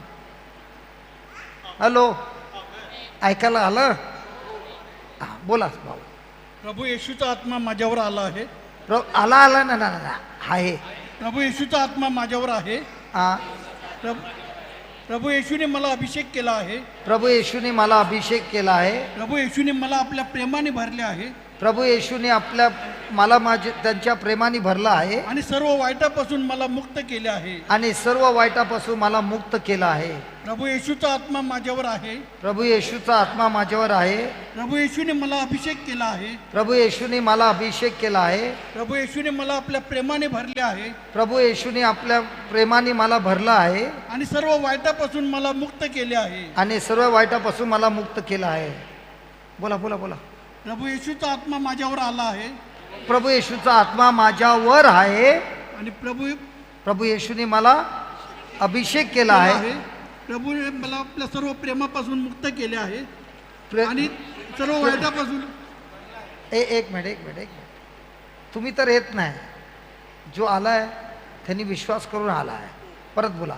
हॅलो, ऐकायला आलं? हां बोला भाऊ. प्रभू येशूचा आत्मा माझ्यावर आला आहे. आला ना आहे. प्रभू येशूचा आत्मा माझ्यावर आहे. हां. प्रभू येशूने मला अभिषेक केला आहे. प्रभू येशूने मला अभिषेक केला आहे. प्रभू येशूने मला आपल्या प्रेमाने भरले आहे. प्रभू येशूने मला त्यांच्या प्रेमाने भरला आहे आणि सर्व वाईटापासून मला मुक्त केले आहे. आणि सर्व वाईटापासून मला मुक्त केला आहे. प्रभू येशूचा आत्मा माझ्यावर आहे. प्रभू येशूचा आत्मा माझ्यावर आहे. प्रभू येशूने मला अभिषेक केला आहे. प्रभू येशूने मला अभिषेक केला आहे. प्रभू येशूने मला आपल्या प्रेमाने भरले आहे. प्रभू येशूने आपल्या प्रेमाने मला भरला आहे आणि सर्व वाईटापासून मला मुक्त केले आहे. आणि सर्व वाईटापासून मला मुक्त केला आहे. बोला. प्रभू येशूचा आत्मा माझ्यावर आला आहे. प्रभू येशूचा आत्मा माझ्यावर आहे आणि प्रभू येशूने मला अभिषेक केला आहे. प्रभूने मला आपल्या सर्व प्रेमापासून मुक्त केले आहे आणि सर्व वाईटापासून. एक मिनिट. तुम्ही तर येत नाही. जो आलाय त्यांनी विश्वास करून आला आहे. परत बोला,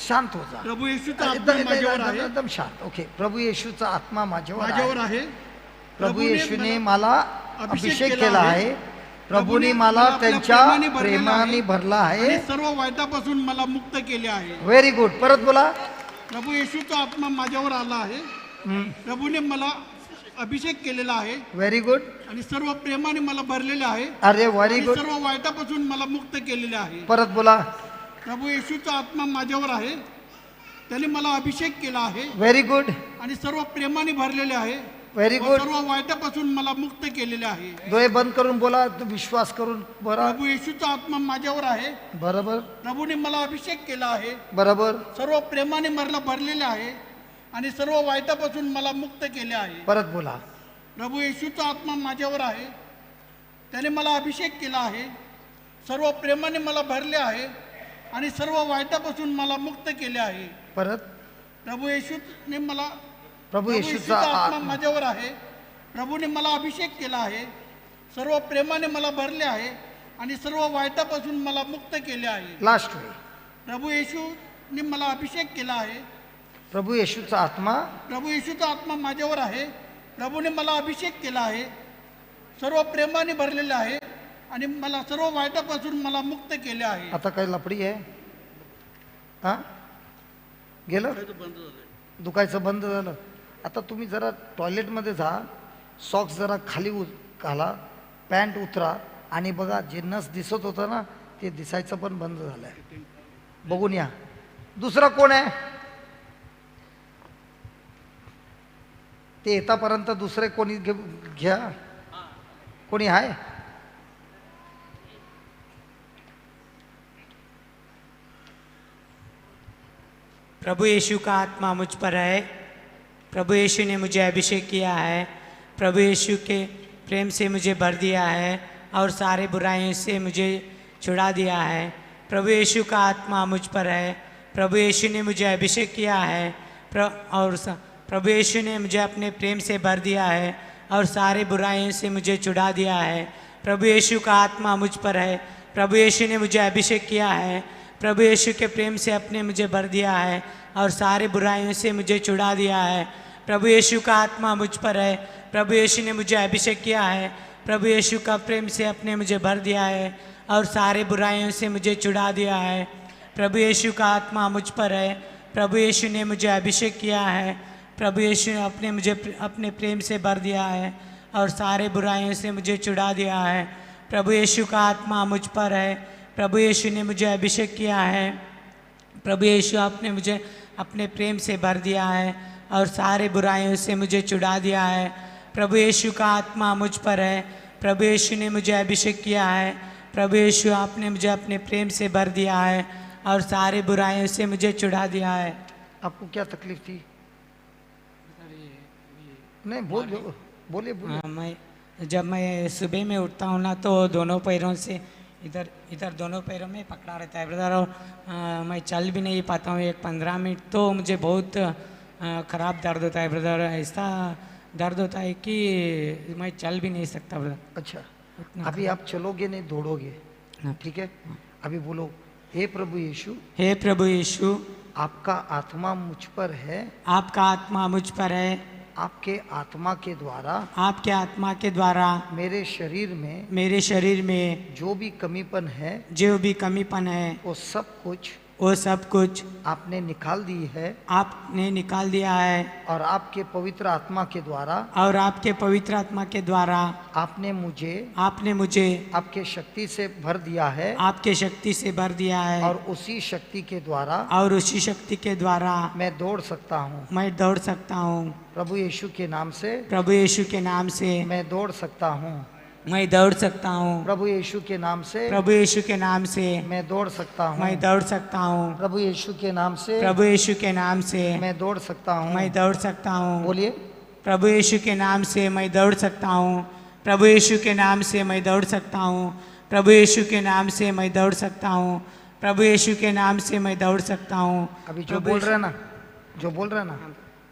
शांत हो जा. प्रभू येशूचा आत्मा माझ्यावर आहे. एकदम शांत. ओके. प्रभू येशूचा आत्मा माझ्यावर आहे. प्रभू येशूने मला अभिषेक केला आहे. प्रभूने मला त्यांच्या प्रेमाने भरला आहे. सर्व वाईटापासून मला मुक्त केले आहे. Very good. परत बोला. प्रभू येशूचा आत्मा माझ्यावर आला आहे. प्रभूने मला अभिषेक केलेला आहे. Very good. आणि सर्व प्रेमाने मला भरलेले आहे. अरे व्हेरी गुड. सर्व वाईटापासून मला मुक्त केलेले आहे. परत बोला. प्रभू येशूचा आत्मा माझ्यावर आहे. त्याने मला अभिषेक केला आहे. Very good. आणि सर्व प्रेमाने भरलेले आहे. Very good. सर्व वाईटापासून मला मुक्त केलेले आहे. डोळे बंद करून बोला, विश्वास करून. प्रभू येशूचा आत्मा माझ्यावर आहे. बरोबर. प्रभूने मला अभिषेक केला आहे. बरोबर. सर्व प्रेमाने मला भरलेले आहे आणि सर्व वाईटापासून मला मुक्त केले आहे. परत बोला. प्रभू येशूचा आत्मा माझ्यावर आहे. त्याने मला अभिषेक केला आहे. सर्व प्रेमाने मला भरले आहे आणि सर्व वाईटापासून मला मुक्त केले आहे. परत. प्रभू येशूने मला प्रभू येशूचा आत्मा माझ्यावर आहे. प्रभूने मला अभिषेक केला आहे. सर्व प्रेमाने मला भरले आहे आणि सर्व वाईटापासून मला मुक्त केले आहे. Last way. प्रभू येशूने मला अभिषेक केला आहे. प्रभू येशूचा आत्मा माझ्यावर आहे. प्रभूने मला अभिषेक केला आहे. सर्व प्रेमाने भरलेले आहे आणि मला सर्व वाईटापासून मला मुक्त केले आहे. आता काय लपडी आहे? हा गेलं, दुखायचं बंद झालं. आता तुम्ही जरा टॉयलेटमध्ये जा, सॉक्स जरा खाली घाला, पॅन्ट उतरा आणि बघा, जे नस दिसत होतं ना ते दिसायचं पण बंद झालंय. बघून या. दुसरा कोण आहे ते येतापर्यंत? दुसरे कोणी घ्या. कोणी आहे? प्रभु यीशु का आत्मा मुझ पर है। प्रभु यीशु ने मुझे अभिषेक किया है। प्रभु यीशु के प्रेम से मुझे भर दिया है और सारे बुराइयों से मुझे छुड़ा दिया है। प्रभु यीशु का आत्मा मुझ पर है। प्रभु यीशु ने मुझे अभिषेक किया है और प्रभु यीशु ने मुझे अपने प्रेम से भर दिया है और सारे बुराइयों से मुझे छुड़ा दिया है। प्रभु यीशु का आत्मा मुझ पर है। प्रभु यीशु ने मुझे अभिषेक किया है। प्रभु यीशु के प्रेम से अपने मुझे भर दिया है और सारे बुराइयों से मुझे छुड़ा दिया है। प्रभु यीशु का आत्मा मुझ पर है। प्रभु यीशु ने मुझे अभिषेक किया है। प्रभु यीशु का प्रेम से अपने मुझे भर दिया है और सारे बुराइयों से मुझे छुड़ा दिया है। प्रभु यीशु का आत्मा मुझ पर है। प्रभु यीशु ने मुझे अभिषेक किया है। प्रभु यीशु ने अपने प्रेम से भर दिया है और सारे बुराइयों से मुझे छुड़ा दिया है। प्रभु यीशु का आत्मा मुझ पर है। प्रभु यीशु ने मुझे अभिषेक किया है। प्रभु यीशु आपने मुझे अपने प्रेम से भर दिया है और सारे बुराइयों से मुझे छुड़ा दिया है। प्रभु यीशु का आत्मा मुझ पर है। प्रभु यीशु ने मुझे अभिषेक किया है। प्रभु यीशु आपने मुझे अपने प्रेम से भर दिया है और सारे बुराइयों से मुझे छुड़ा दिया है। आपको क्या तकलीफ थी? नहीं बोलिए बोलिए। जब मैं सुबह में उठता हूँ ना, तो दोनों पैरों से इधर इधर दोनों पैरों में पकड़ा रहता है ब्रदर, और मैं चल भी नहीं पाता हूँ 1-15 मिनट, तो मुझे बहुत ख़राब दर्द होता है ब्रदर। ऐसा दर्द होता है कि मैं चल भी नहीं सकता ब्रदर। अच्छा, अभी आप चलोगे नहीं, दौड़ोगे, ठीक है? अभी बोलो, हे प्रभु यीशु, हे प्रभु यीशु, आपका आत्मा मुझ पर है। आपका आत्मा मुझ पर है। आपके आत्मा के द्वारा, आपके आत्मा के द्वारा मेरे शरीर में जो भी कमीपन है, जो भी कमीपन है, वो सब कुछ आपने निकाल दी है। आपने निकाल दिया है। और आपके पवित्र आत्मा के द्वारा, आपने मुझे आपके शक्ति से भर दिया है। और उसी शक्ति के द्वारा मैं दौड़ सकता हूँ। प्रभु यीशु के नाम से मैं दौड़ सकता हूँ। प्रभु यीशु के नाम से मैं दौड़ सकता हूँ। प्रभु यीशु के नाम से मैं दौड़ सकता हूँ। बोलिए, प्रभु यीशु के नाम से मैं दौड़ सकता हूँ। प्रभु यीशु के नाम से मैं दौड़ सकता हूँ। प्रभु यीशु के नाम से मैं दौड़ सकता हूँ। प्रभु यीशु के नाम से मैं दौड़ सकता हूँ। अभी जो बोल रहा है ना,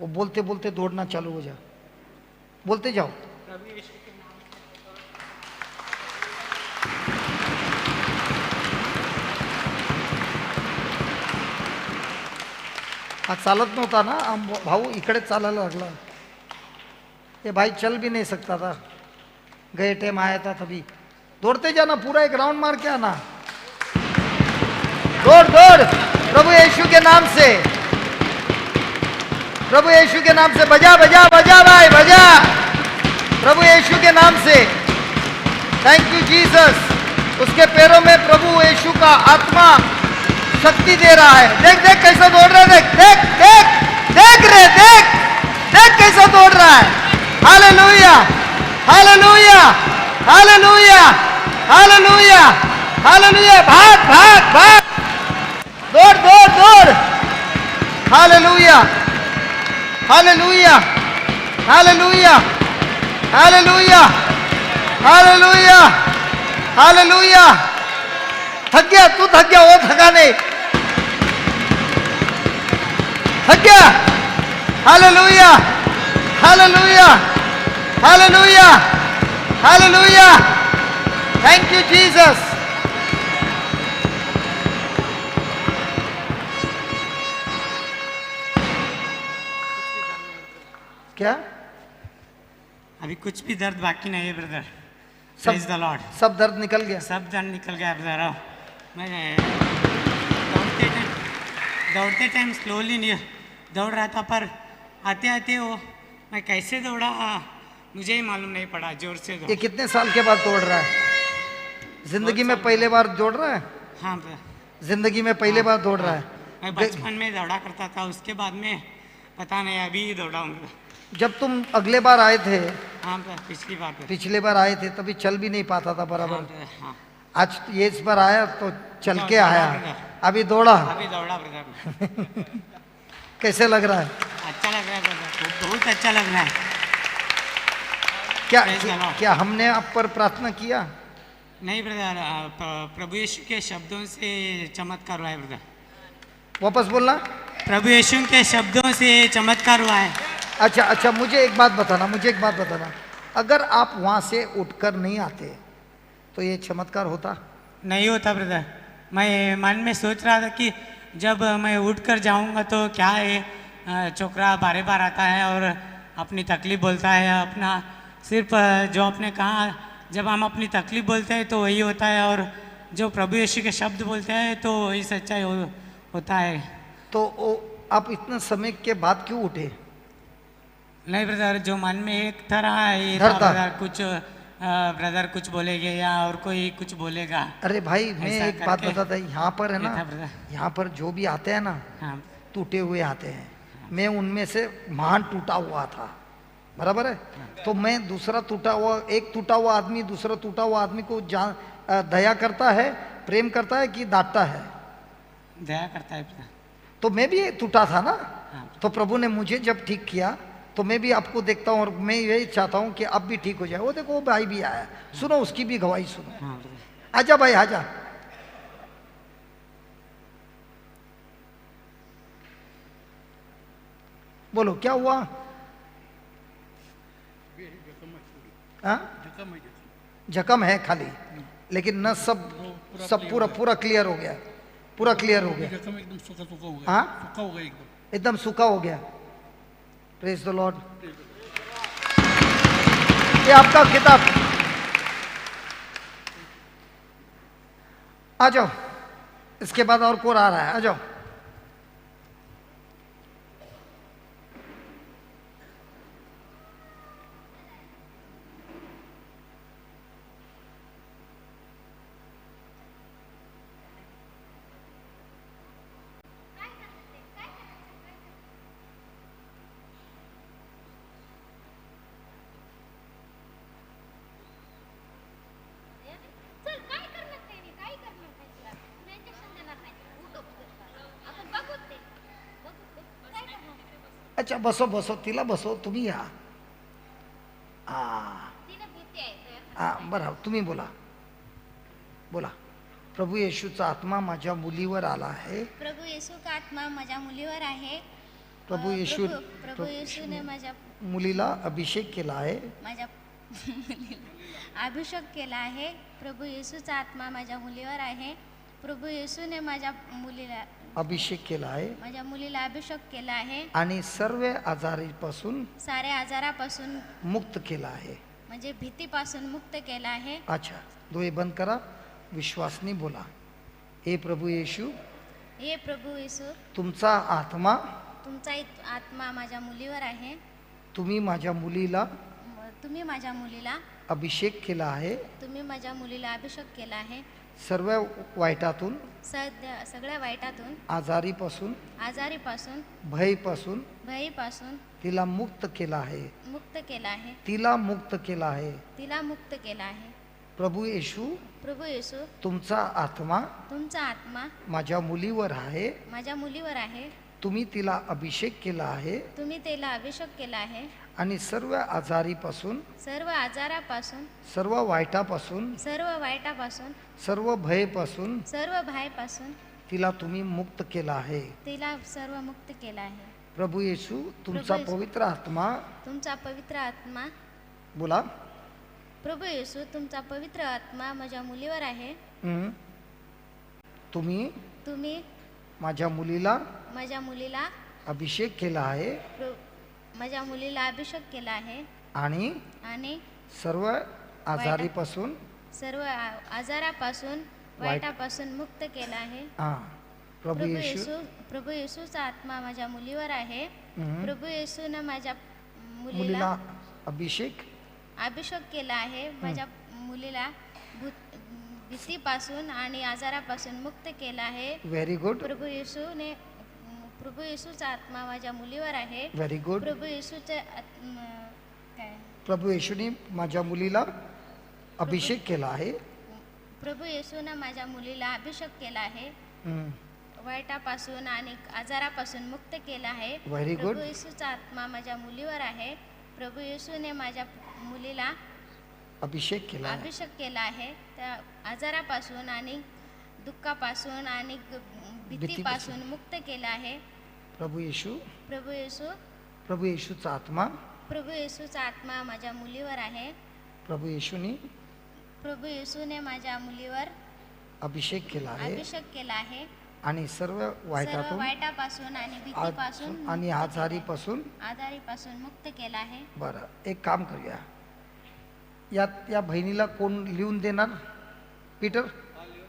वो बोलते बोलते दौड़ना चालू हो जा, बोलते जाओ। आज चालत नव्हता ना भाऊ, इकडे चालायला लागला। ये भाई चल भी नहीं सकता था, गए टाइम आया था तभी। दौड़ते जाना, पूरा एक राउंड मार के आना। दौड़ दौड़, प्रभु यीशु के नाम से, प्रभु यीशु के नाम से बजा बजा बजा भाई बजा, प्रभु यीशु के नाम से। Thank you Jesus. उसके पैरों में प्रभु यीशु का आत्मा शक्ति दे रहा है। देख देख कैसा दौड़ रहा है, देख देख देख देख रे, देख देख कैसा दौड़ रहा है। Hallelujah hallelujah hallelujah hallelujah hallelujah. भाग भाग भाग, दौड़ दौड़ दौड़। Hallelujah hallelujah hallelujah hallelujah hallelujah hallelujah. थक गया तू, थक गया, वो थका नहीं, थक गया। Hallelujah hallelujah hallelujah hallelujah. Thank you Jesus. क्या? अभी कुछ भी दर्द बाकी नहीं है ब्रदर। Praise the Lord. सब दर्द निकल गया, सब दर्द निकल गया ब्रदर। मैं दौड़ते टाइम स्लोली नहीं दौड़ रहा था, पर आते आते वो मैं कैसे दौड़ा मुझे ही मालूम नहीं पड़ा, जोर से ये कितने साल के बाद दौड़ रहा है? जिंदगी में पहले बार दौड़ रहा है? हाँ, जिंदगी में पहले बार दौड़ रहा है। मैं बचपन में दौड़ा करता था, उसके बाद में पता नहीं, अभी ही दौड़ा हूँ। जब तुम अगले बार आए थे, हाँ, पिछले बार आए थे, तभी चल भी नहीं पाता था बराबर। हाँ, आज ये इस बार आया तो चल के आया, अभी दौड़ा। ब्रदर। कैसे लग रहा है? अच्छा लग रहा है ब्रदर, बहुत अच्छा लग रहा है। क्या हमने आप पर प्रार्थना किया? नहीं ब्रदर, प्रभु यीशु के शब्दों से चमत्कार हुआ है ब्रदर। वापस बोलना। प्रभु यीशु के शब्दों से चमत्कार हुआ है। अच्छा अच्छा, मुझे एक बात बताना, अगर आप वहाँ से उठकर नहीं आते तो ये चमत्कार होता? नहीं होता ब्रदर। मैं मन में सोच रहा था कि जब मैं उठकर जाऊंगा तो क्या है, छोकरा बार बार आता है और अपनी तकलीफ बोलता है। अपना सिर्फ जो आपने कहा, जब हम अपनी तकलीफ बोलते हैं तो वही होता है, और जो प्रभु यीशु के शब्द बोलते हैं तो वही सच्चाई होता है। तो आप इतना समय के बाद क्यों उठे? नहीं ब्रदर, जो मन में एक तरह ये था ब्रदर, कुछ ब्रदर कुछ बोलेंगे या और कोई कुछ बोलेगा। अरे भाई मैं ऐसा एक बात करके बताता है, यहाँ पर है ना, ये था brother। यहाँ पर जो भी आते हैं ना हाँ टूटे हुए आते हैं, मैं उनमें से महान टूटा हुआ था, बराबर है। तो मैं दूसरा टूटा हुआ, एक टूटा हुआ आदमी दूसरा टूटा हुआ आदमी को दया करता है, प्रेम करता है कि डांटता है? दया करता है brother। तो मैं भी टूटा था ना, हाँ। तो प्रभु ने मुझे जब ठीक किया तो मैं भी आपको देखता हूँ और मैं यही चाहता हूँ कि अब भी ठीक हो जाए। वो देखो वो भाई भी आया, सुनो उसकी भी गवाही सुनो। हाँ brother। आजा भाई आजा। बोलो क्या हुआ? हाँ? जखम है, जखम। जख्म है खाली, लेकिन न सब पूरा क्लियर हो गया, पूरा क्लियर हो गया, जखम एकदम सूखा सूखा हो गया। हाँ? सूखा हो गया एकदम। एकदम सूखा हो गया। Praise the Lord. ये आपका किताब, आ जाओ। इसके बाद और कौन आ रहा है? आ जाओ। चल काय करणार त्याने, काय करणार त्याला? तुला इंजेक्शन देणार नाही, उठो आपण बघू ते, बघू काय करणार? अच्छा बसो बसो, तिला बसो, तुम्ही या. हा तिला भीती आहे हा बरं, तुम्ही बोला बोला. प्रभू येशूचा आत्मा माझ्या मुलीवर आला आहे. प्रभू येशू का आत्मा माझ्या मुलीवर आहे. प्रभू येशू प्रभू येशूने माझ्या मुलीला अभिषेक केला आहे. माझ्या मुलीला अभिषेक केला आहे. प्रभू येशूचा आत्मा माझ्या मुलीवर आहे. प्रभू येशूने माझ्या मुलीला अभिषेक केला आहे माझ्या मुलीला अभिषेक केला आहे आणि सर्व आजारीपासून साऱ्या आजारापासून मुक्त केला आहे. म्हणजे भीतीपासून मुक्त केला आहे. अच्छा डोळे बंद करा, विश्वासनी बोला. हे प्रभू येशू, हे प्रभू येशू, तुमचा आत्मा, तुमचा आत्मा माझ्या मुलीवर आहे. तुम्ही माझ्या मुलीला तुम्ही माझ्या मुलीला अभिषेक केला आहे. तुम्ही माझ्या मुलीला अभिषेक केला आहे. सर्व वाईटातून, सगळ्या वाईटातून, आजारीपासून, आजारीपासून, भयपासून भयपासून तिला मुक्त केला आहे. मुक्त केला आहे. तिला मुक्त केला आहे. तिला मुक्त केला आहे. प्रभू येशू, प्रभू येशू, तुमचा आत्मा तुमचा आत्मा माझ्या मुलीवर आहे. माझ्या मुलीवर आहे. तुम्ही तिला अभिषेक केला आहे तुम्ही तिला अभिषेक केला आहे आणि सर्व आजारीपासून, सर्व आजारापासून, सर्व वाईटापासून, सर्व वाईटापासून, सर्व भयपासून सर्व भयापासून तिला तुम्ही मुक्त केला आहे. तिला सर्व मुक्त केला आहे. प्रभू येशू, तुमचा येशू, पवित्र आत्मा, तुमचा पवित्र आत्मा, बोला. प्रभू येशू, तुमचा पवित्र आत्मा माझ्या मुलीवर आहे. तुम्ही तुम्ही माझ्या मुलीला माझ्या मुलीला अभिषेक केला आहे माझ्या मुलीला अभिषेक केला आहे आणि आणि सर्व आजारीपासून, सर्व आजारापासून, वाईटापासून मुक्त केला आहे. हा प्रभू येशू, प्रभू येशूचा आत्मा माझ्या मुलीवर आहे. प्रभू येशूने माझ्या मुलीला मुलीला अभिषेक अभिषेक केला आहे. माझ्या मुलीला भीतीपासून आणि आजारापासून मुक्त केला आहे. व्हेरी गुड, प्रभू येशूचा आत्मा माझ्या मुलीवर आहे. Very good. प्रभू येशूचे काय प्रभू येशूने माझ्या मुलीला अभिषेक केला आहे. प्रभू येशूने माझ्या मुलीला अभिषेक केला आहे. वाईटापासून आणि आजारापासून मुक्त केला आहे. Very good. प्रभू येशूचा आत्मा माझ्या मुलीवर आहे. प्रभू येशूने माझ्या मुलीला अभिषेक केला आहे. अभिषेक केला आहे. त्या आजारापासून आणि दुःखापासून आणि भीतीपासून मुक्त केला आहे. प्रभू येशू, प्रभू येशू, प्रभू येशूचा आत्मा, प्रभू येशूचा आत्मा माझ्या मुलीवर आहे. प्रभू येशूने प्रभू येशूने माझ्या मुलीवर अभिषेक केला आहे अभिषेक केला आहे. आणि सर्व सर्व वाईटातून वाईटापासून आणि भीतीपासून आणि मुक्त केलं आहे. आजारीपासून. आजारीपासून मुक्त केला आहे. बरं, एक काम करूया. या बहिणीला कोण लिहून देणार? पीटर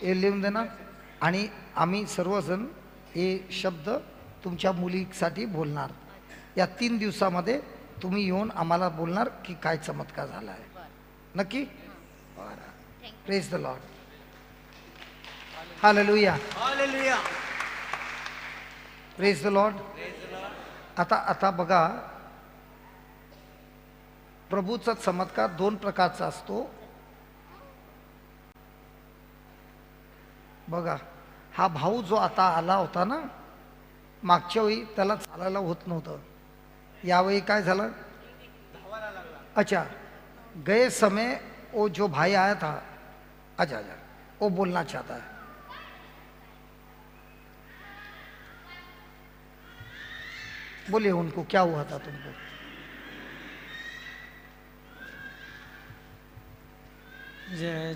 हे लिहून देणार आणि आम्ही सर्वजण हे शब्द तुमच्या मुलीसाठी बोलणार. या 3 दिवसामध्ये तुम्ही येऊन आम्हाला बोलणार की काय चमत्कार झाला आहे. नक्की? Praise the Lord, hallelujah, hallelujah. Praise the Lord. आता बघा, प्रभूचा चमत्कार दोन प्रकारचा असतो. बघा, हा भाऊ जो आता आला होता ना, मागच्या वेळी त्याला चालायला होत नव्हतं, यावेळी काय झालं? अच्छा, गए समय वो जो भाई आया था, अच्छा अच्छा, वो बोलना चाहता है. बोलिए उनको, क्या हुआ था तुमको?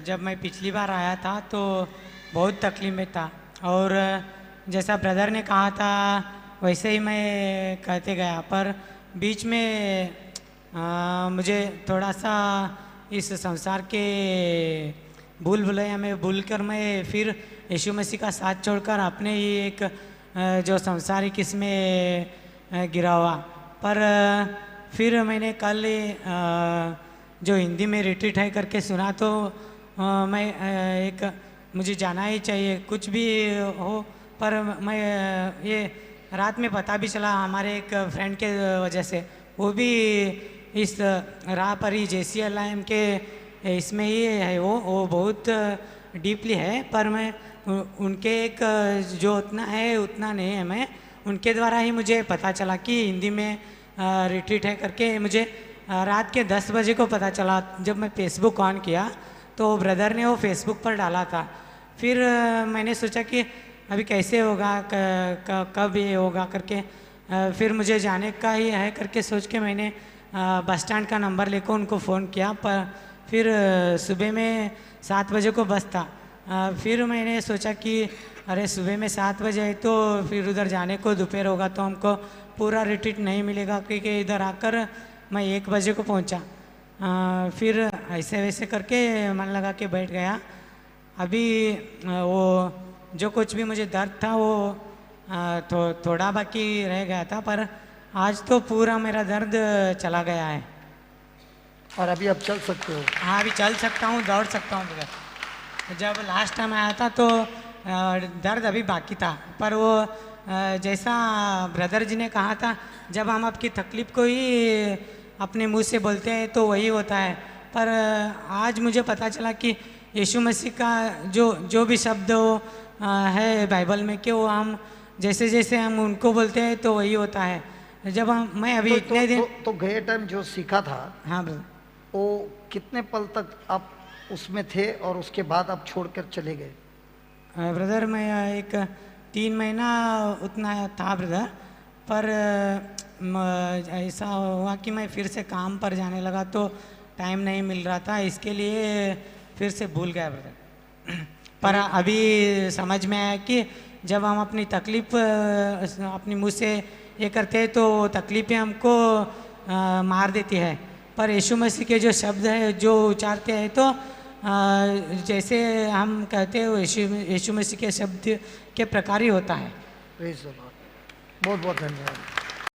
जब मैं पिछली बार आया था तो बहुत तकलीफ में था, और जैसा ब्रदर ने कहा था वैसे ही मैं कहते गया, पर बीच में मुझे थोड़ा सा इस संसार के भूल भुलैया में भूल कर मैं फिर यीशु मसीह का साथ छोड़कर अपने ही एक जो संसारिक इसमें गिरा हुआ. पर फिर मैंने कल जो हिंदी में रिट्रीट है करके सुना, तो मैं एक मुझे जाना ही चाहिए, कुछ भी हो. पर मैं ये रात में पता भी चला हमारे एक फ्रेंड के वजह से, वो भी इस राह पर ही JCLIM के इसमें ही है, वो बहुत डीपली है. पर मैं उनके एक जो उतना है उतना नहीं है, मैं उनके द्वारा ही मुझे पता चला कि हिंदी में रिट्रीट है करके. मुझे रात के 10 बजे को पता चला. जब मैं फेसबुक ऑन किया तो ब्रदर ने वो फेसबुक पर डाला था. फिर मैंने सोचा कि अभी कैसे होगा, कब ये होगा करके. फिर मुझे जाने का ही है करके सोच के मैंने बस स्टैंड का नंबर लेकर उनको फ़ोन किया. पर फिर सुबह में 7 बजे को बस था. फिर मैंने सोचा कि अरे सुबह में 7 बजे है तो फिर उधर जाने को दोपहर होगा तो हमको पूरा रिट्रीट नहीं मिलेगा, क्योंकि इधर आकर मैं 1 बजे को पहुंचा. फिर ऐसे वैसे करके मन लगा के बैठ गया. अभी वो जो कुछ भी मुझे दर्द था वो थोड़ा बाकी रह गया था, पर आज तो पूरा मेरा दर्द चला गया है. और अभी आप चल सकते हो? हाँ, अभी चल सकता हूँ, दौड़ सकता हूँ. जब लास्ट टाइम आया था तो दर्द अभी बाकी था, पर वो जैसा ब्रदर जी ने कहा था, जब हम आपकी तकलीफ़ को ही अपने मुंह से बोलते हैं तो वही होता है. पर आज मुझे पता चला कि यीशु मसीह का जो भी शब्द है बाइबल में, कि वो हम जैसे जैसे हम उनको बोलते हैं तो वही होता है. जब मैं अभी इतने दिन तो गए टाइम जो सीखा था, हाँ ब्रदर, वो कितने पल तक आप उसमें थे और उसके बाद आप छोड़कर चले गए? ब्रदर मैं एक 3 महीना उतना था ब्रदर. पर ऐसा हुआ कि मैं फिर से काम पर जाने लगा तो टाइम नहीं मिल रहा था, इसके लिए फिर से भूल गया ब्रदर. पर अभी समझ में आया कि जब हम अपनी तकलीफ़ अपनी मुँह से ये करते हैं तो तकलीफ़ें हमको मार देती है. पर यीशु मसीह के जो शब्द है जो उच्चारते हैं तो जैसे हम कहते हैं यीशु मसीह के शब्द के प्रकार ही होता है. Praise the Lord. बहुत बहुत धन्यवाद.